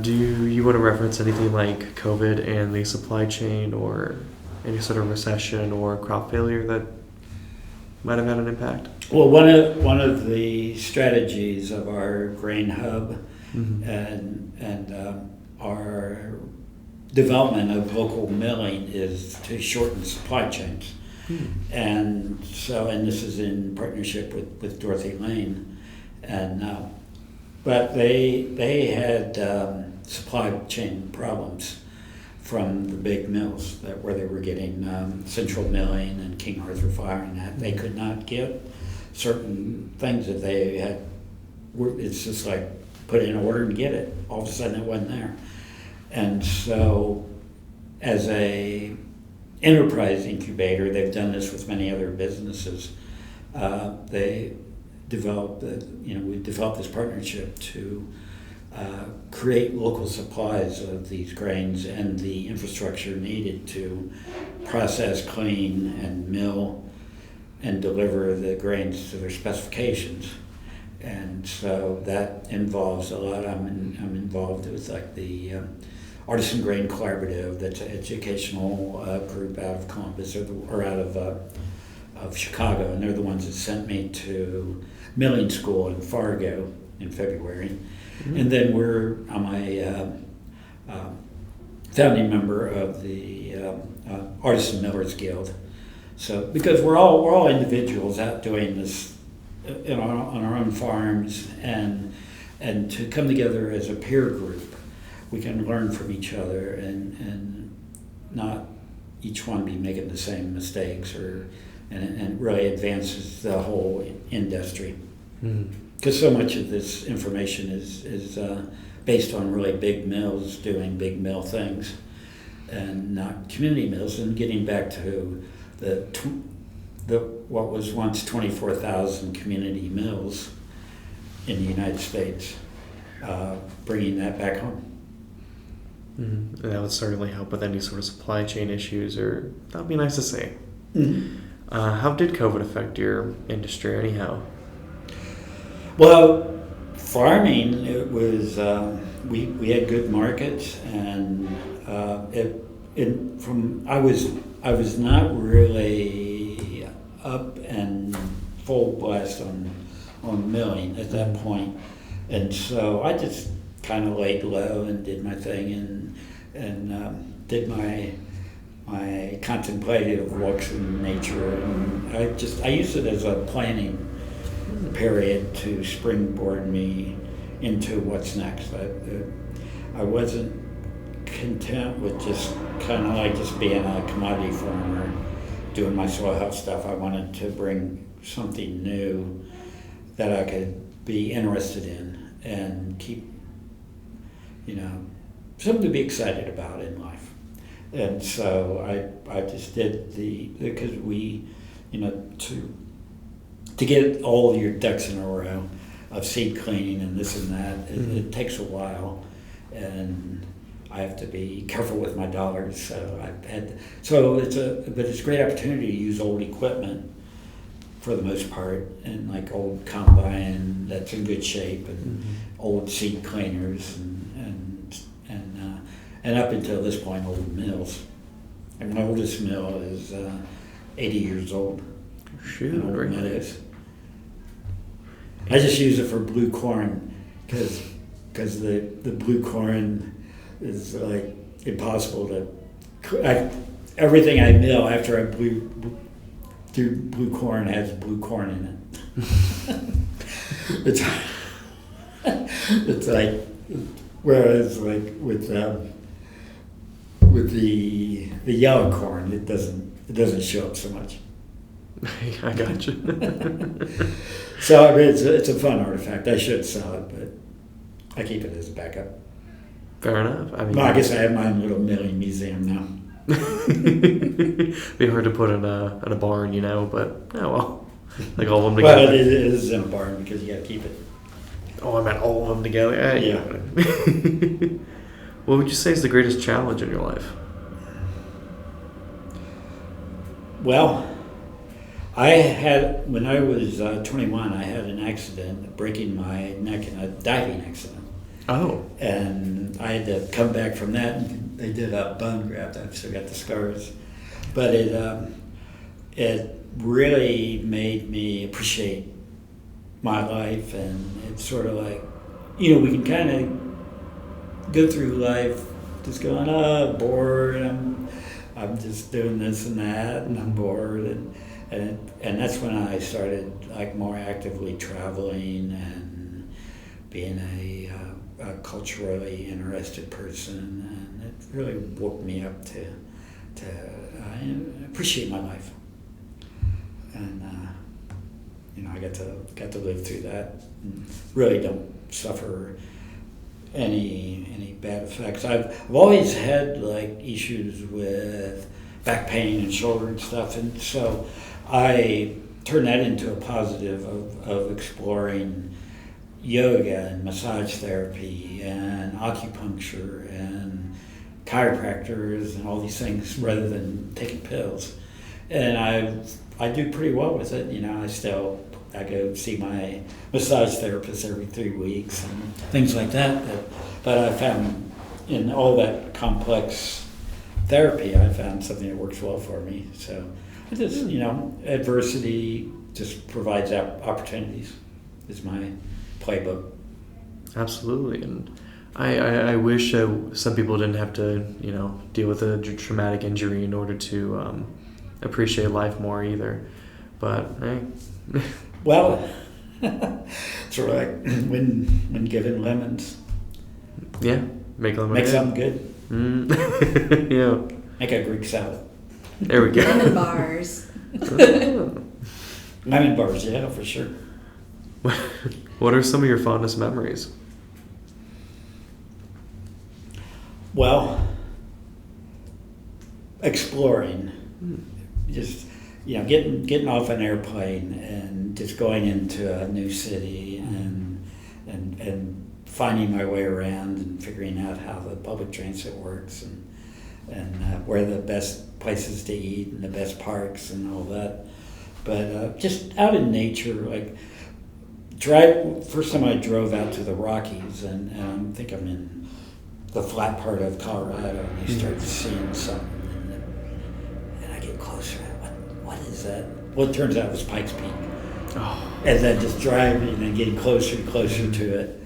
Do you want to reference anything like COVID and the supply chain, or any sort of recession or crop failure that might have had an impact? Well, one of the strategies of our grain hub and our development of local milling is to shorten supply chains. And this is in partnership with Dorothy Lane, but they had supply chain problems from the big mills where they were getting Central Milling and King Arthur firing that they could not get certain things that they had. It's just like put in an order and get it. All of a sudden it wasn't there, and so as a enterprise incubator, they've done this with many other businesses. We developed this partnership to create local supplies of these grains and the infrastructure needed to process, clean, and mill and deliver the grains to their specifications. And so that involves a lot. I'm involved with like the Artisan Grain Collaborative, that's an educational group out of Columbus or out of Chicago, and they're the ones that sent me to milling school in Fargo in February. And then I'm a founding member of the Artisan Millers Guild. So because we're all individuals out doing this on our own farms, and to come together as a peer group, we can learn from each other and not each one be making the same mistakes, and really advances the whole industry. Because so much of this information is based on really big mills doing big mill things, and not community mills. And getting back to the what was once 24,000 community mills in the United States, bringing that back home. And that would certainly help with any sort of supply chain issues, or that would be nice to see. How did COVID affect your industry anyhow? Well, farming, it was we had good markets, and I was not really up and full blast on milling at that point, and so I just kind of laid low and did my thing and did my contemplative walks in nature, and I used it as a planning period to springboard me into what's next. I wasn't content with just kind of like just being a commodity farmer doing my soil health stuff. I wanted to bring something new that I could be interested in and keep, something to be excited about in life. And so I just did because we, to get all your ducks in a row of seed cleaning and this and that, it takes a while, and I have to be careful with my dollars. So it's a great opportunity to use old equipment for the most part, and like old combine that's in good shape, and old seed cleaners, and up until this point, old mills. And my oldest mill is 80 years old. Shoot, in old very meadows. I just use it for blue corn because the blue corn is like impossible to. Everything I mill after I do blue corn has blue corn in it. It's like, whereas like with the yellow corn, it doesn't show up so much. I got you. So I mean, it's a fun artifact. I should sell it, but I keep it as a backup. Fair enough. I mean, Well, I guess I have my own little milling museum now. be hard to put in a barn, but oh well. Like all of them Well, together. it is in a barn because you got to keep it. Oh, I meant all of them together. Yeah. What would you say is the greatest challenge in your life? Well, when I was 21, I had an accident, breaking my neck in a diving accident. Oh. And I had to come back from that, and they did a bone graft. I've still got the scars. But it really made me appreciate my life, and it's sort of like, we can kind of go through life just going, bored, I'm just doing this and that, and I'm bored, and that's when I started like more actively traveling and being a culturally interested person, and it really woke me up to appreciate my life, and I got to live through that, and really don't suffer any bad effects. I've always had like issues with back pain and shoulder and stuff, and so I turned that into a positive of exploring yoga and massage therapy and acupuncture and chiropractors and all these things rather than taking pills. And I do pretty well with it. I go see my massage therapist every 3 weeks and things like that. But I found in all that complex therapy, I found something that works well for me. So I just, adversity just provides opportunities is my playbook. Absolutely, and I wish some people didn't have to, deal with a traumatic injury in order to appreciate life more either. But hey. Well, sort of like when given lemons. Yeah, make lemonade. Make something good. Yeah. Make a Greek salad. There we go. Lemon bars. Lemon bars, yeah, for sure. What are some of your fondest memories? Well, exploring, just getting off an airplane and just going into a new city and finding my way around and figuring out how the public transit works and where the best places to eat and the best parks and all that. But just out in nature, like first time I drove out to the Rockies, and I think I'm in the flat part of Colorado, and you start seeing something, and I get closer. What is that? Well, it turns out it was Pikes Peak. Oh. And then just driving and getting closer and closer to it,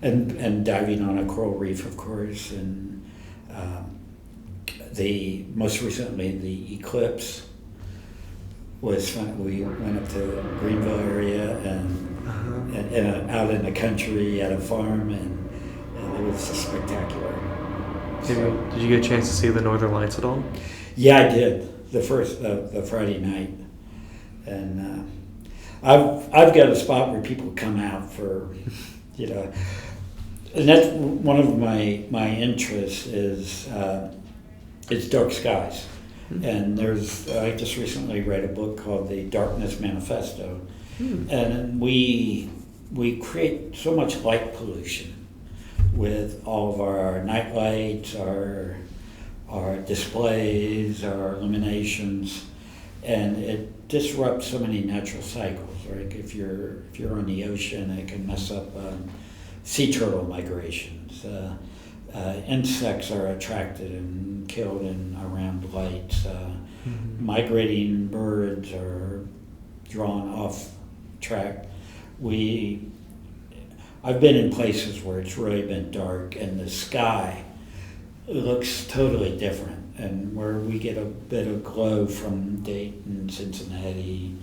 and diving on a coral reef, of course, and most recently the eclipse was fun. We went up to the Greenville area and out in the country at a farm, and it was just spectacular. Did you get a chance to see the Northern Lights at all? Yeah, I did. The Friday night, and I've got a spot where people come out for, And that's one of my interests is it's dark skies. And I just recently read a book called The Darkness Manifesto. And we create so much light pollution with all of our night lights, our displays, our illuminations, and it disrupts so many natural cycles. Right? If you're on the ocean, it can mess up sea turtle migrations. Insects are attracted and killed in around lights. Migrating birds are drawn off track. I've been in places where it's really been dark and the sky looks totally different, and where we get a bit of glow from Dayton, Cincinnati,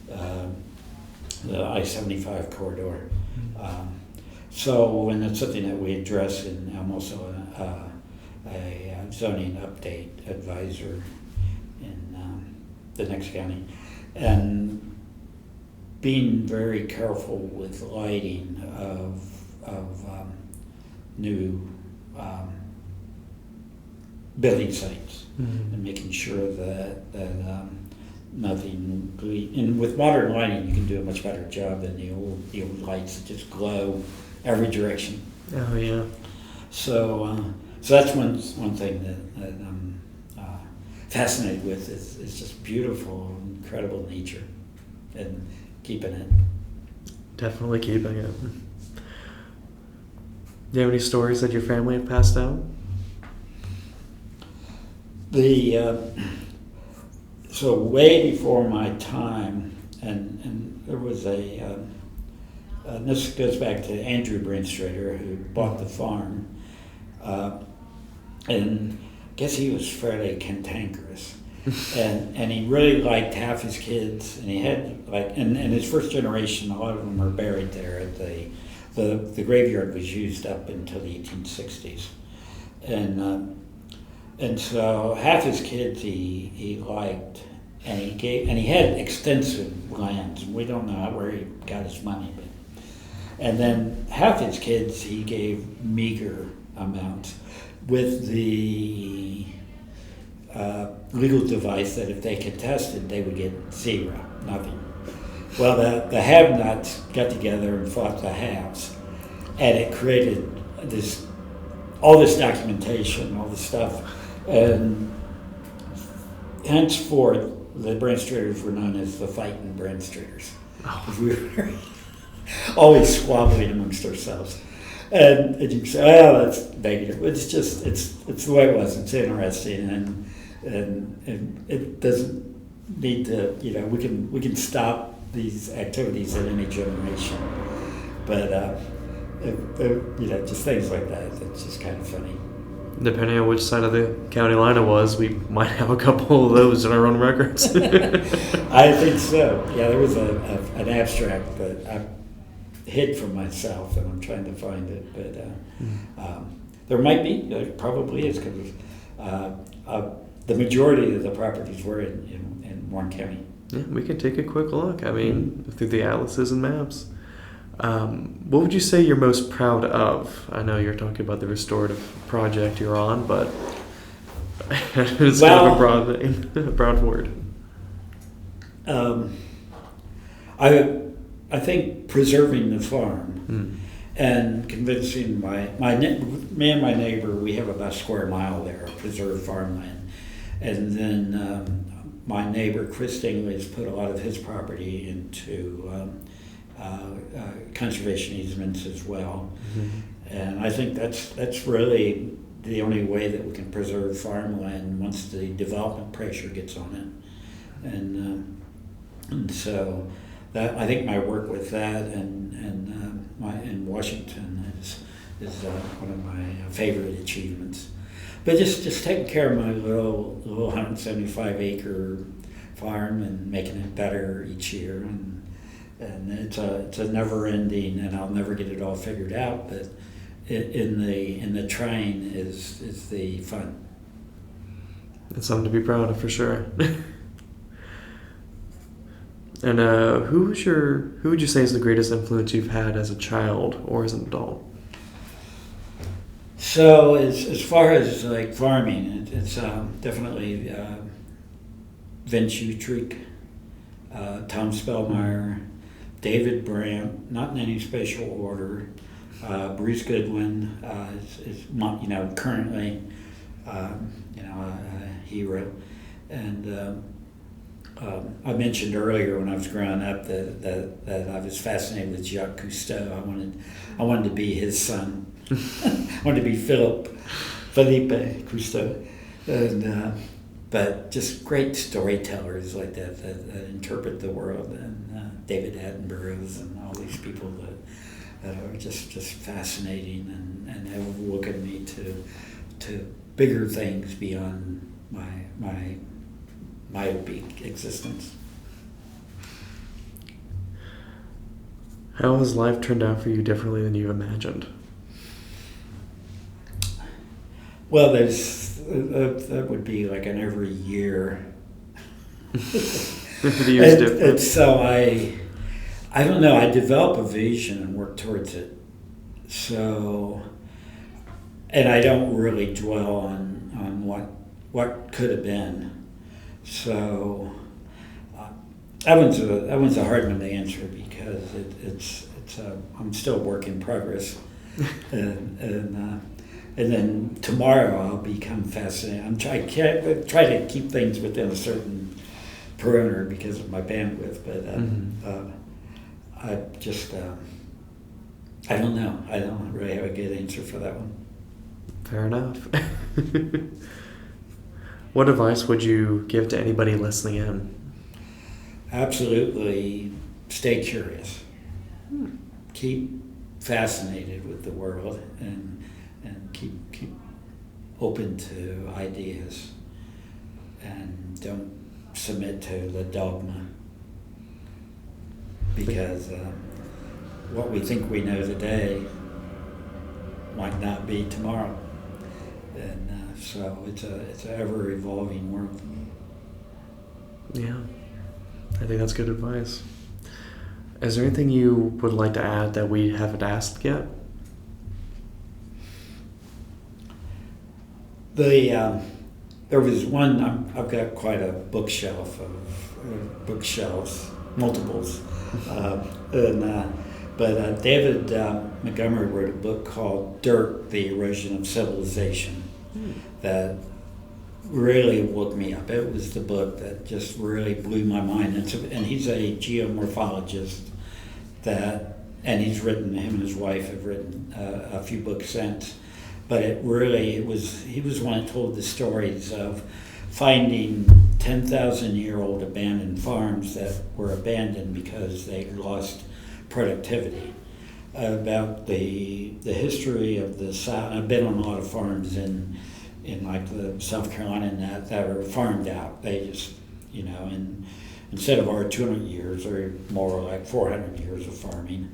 the I-75 corridor. And that's something that we address, and I'm also a zoning update advisor in the next county. And being very careful with lighting of new building sites, and making sure that nothing and with modern lighting you can do a much better job than the old lights that just glow every direction. Oh yeah. So that's one thing that I'm fascinated with is just beautiful, incredible nature, and keeping it. Definitely keeping it. Do you have any stories that your family have passed down? So way before my time, and there was and this goes back to Andrew Branstrator, who bought the farm, and I guess he was fairly cantankerous, and he really liked half his kids, and he had and his first generation, a lot of them are buried there at the graveyard was used up until the 1860s, and so half his kids he liked, and he had extensive lands, and we don't know where he got his money, but. And then half his kids he gave meager amounts with the legal device that if they contested, they would get zero, nothing. Well, the have-nots got together and fought the haves, and it created all this documentation, all this stuff, and henceforth the Brandstrators were known as the fighting Brandstrators. Oh. We were always squabbling amongst ourselves, and you can say, "Oh, that's negative." It's just it's the way it was. It's interesting, and it doesn't need to. We can stop these activities at any generation, but just things like that. It's just kind of funny. Depending on which side of the county line it was, we might have a couple of those in our own records. I think so. Yeah, there was an abstract that I hid from myself, and I'm trying to find it. But there might be, there probably is, because the majority of the properties were in Warren County. Yeah, we can take a quick look. I mean, through the atlases and maps. What would you say you're most proud of? I know you're talking about the restorative project you're on, but it's kind of a broad word. I think preserving the farm and convincing me and my neighbor, we have about a square mile there of preserved farmland, and then my neighbor Chris Stingley has put a lot of his property into conservation easements as well, and I think that's really the only way that we can preserve farmland once the development pressure gets on it, and so that I think my work with that and in Washington is one of my favorite achievements. But just taking care of my little 175 acre farm and making it better each year, and it's a never ending, and I'll never get it all figured out, but in the trying is the fun. It's something to be proud of for sure. And who would you say is the greatest influence you've had as a child or as an adult? So as far as like farming, it's definitely Vince Utrick, Tom Spellmeyer, David Brandt, not in any special order. Bruce Goodwin is not, currently a hero, and I mentioned earlier when I was growing up that I was fascinated with Jacques Cousteau. I wanted to be his son. I wanted to be Philippe Cousteau, and but just great storytellers like that interpret the world, and David Attenborough's and all these people that are just fascinating and awoken me to bigger things beyond my myopic existence. How has life turned out for you differently than you imagined? Well, that would be like an every year. The year's different. It's so I don't know. I develop a vision and work towards it. So, and I don't really dwell on what could have been. So that one's a hard one to answer because it's I'm still a work in progress, and then tomorrow I'll become fascinated. I try to keep things within a certain perimeter because of my bandwidth, but I just I don't know. I don't really have a good answer for that one. Fair enough. What advice would you give to anybody listening in? Absolutely, stay curious. Keep fascinated with the world, and keep open to ideas, and don't submit to the dogma, because what we think we know today might not be tomorrow, and so it's an ever evolving world. Yeah, I think that's good advice. Is there anything you would like to add that we haven't asked yet? There was one. I've got quite a bookshelf of bookshelves, multiples, but David Montgomery wrote a book called "Dirt: The Erosion of Civilization" that really woke me up. It was the book that just really blew my mind. And he's a geomorphologist and he's written. Him and his wife have written a few books since. But he was one that told the stories of finding 10,000-year-old abandoned farms that were abandoned because they lost productivity. About the history of the South. I've been on a lot of farms in like the South Carolina and that are farmed out. They just, and instead of our 200 years, or more like 400 years of farming,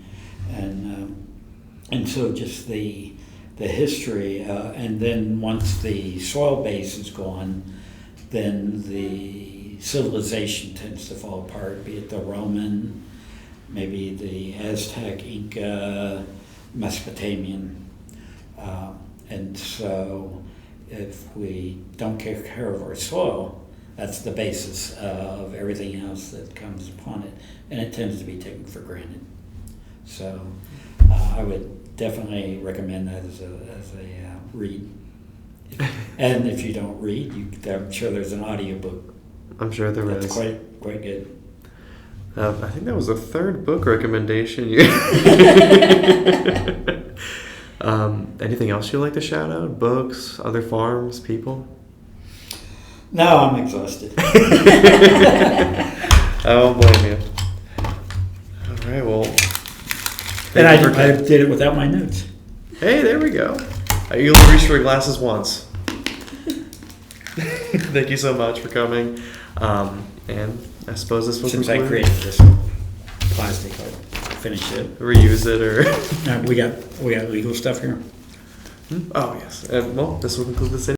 and so just the history, and then once the soil base is gone, then the civilization tends to fall apart, be it the Roman, maybe the Aztec, Inca, Mesopotamian. And so if we don't take care of our soil, that's the basis of everything else that comes upon it, and it tends to be taken for granted. So I would definitely recommend that as a read. And if you don't read, I'm sure there's an audiobook. I'm sure there is. That's quite good. I think that was the third book recommendation. Anything else you'd like to shout out? Books, other farms, people? No, I'm exhausted. I won't blame you. All right, well. And I did it without my notes. Hey, there we go. You only reached for your glasses once. Thank you so much for coming. And I suppose this was Since I created this plastic, I'll finish it. Reuse it, or We got legal stuff here. Oh yes. Well, this will conclude this.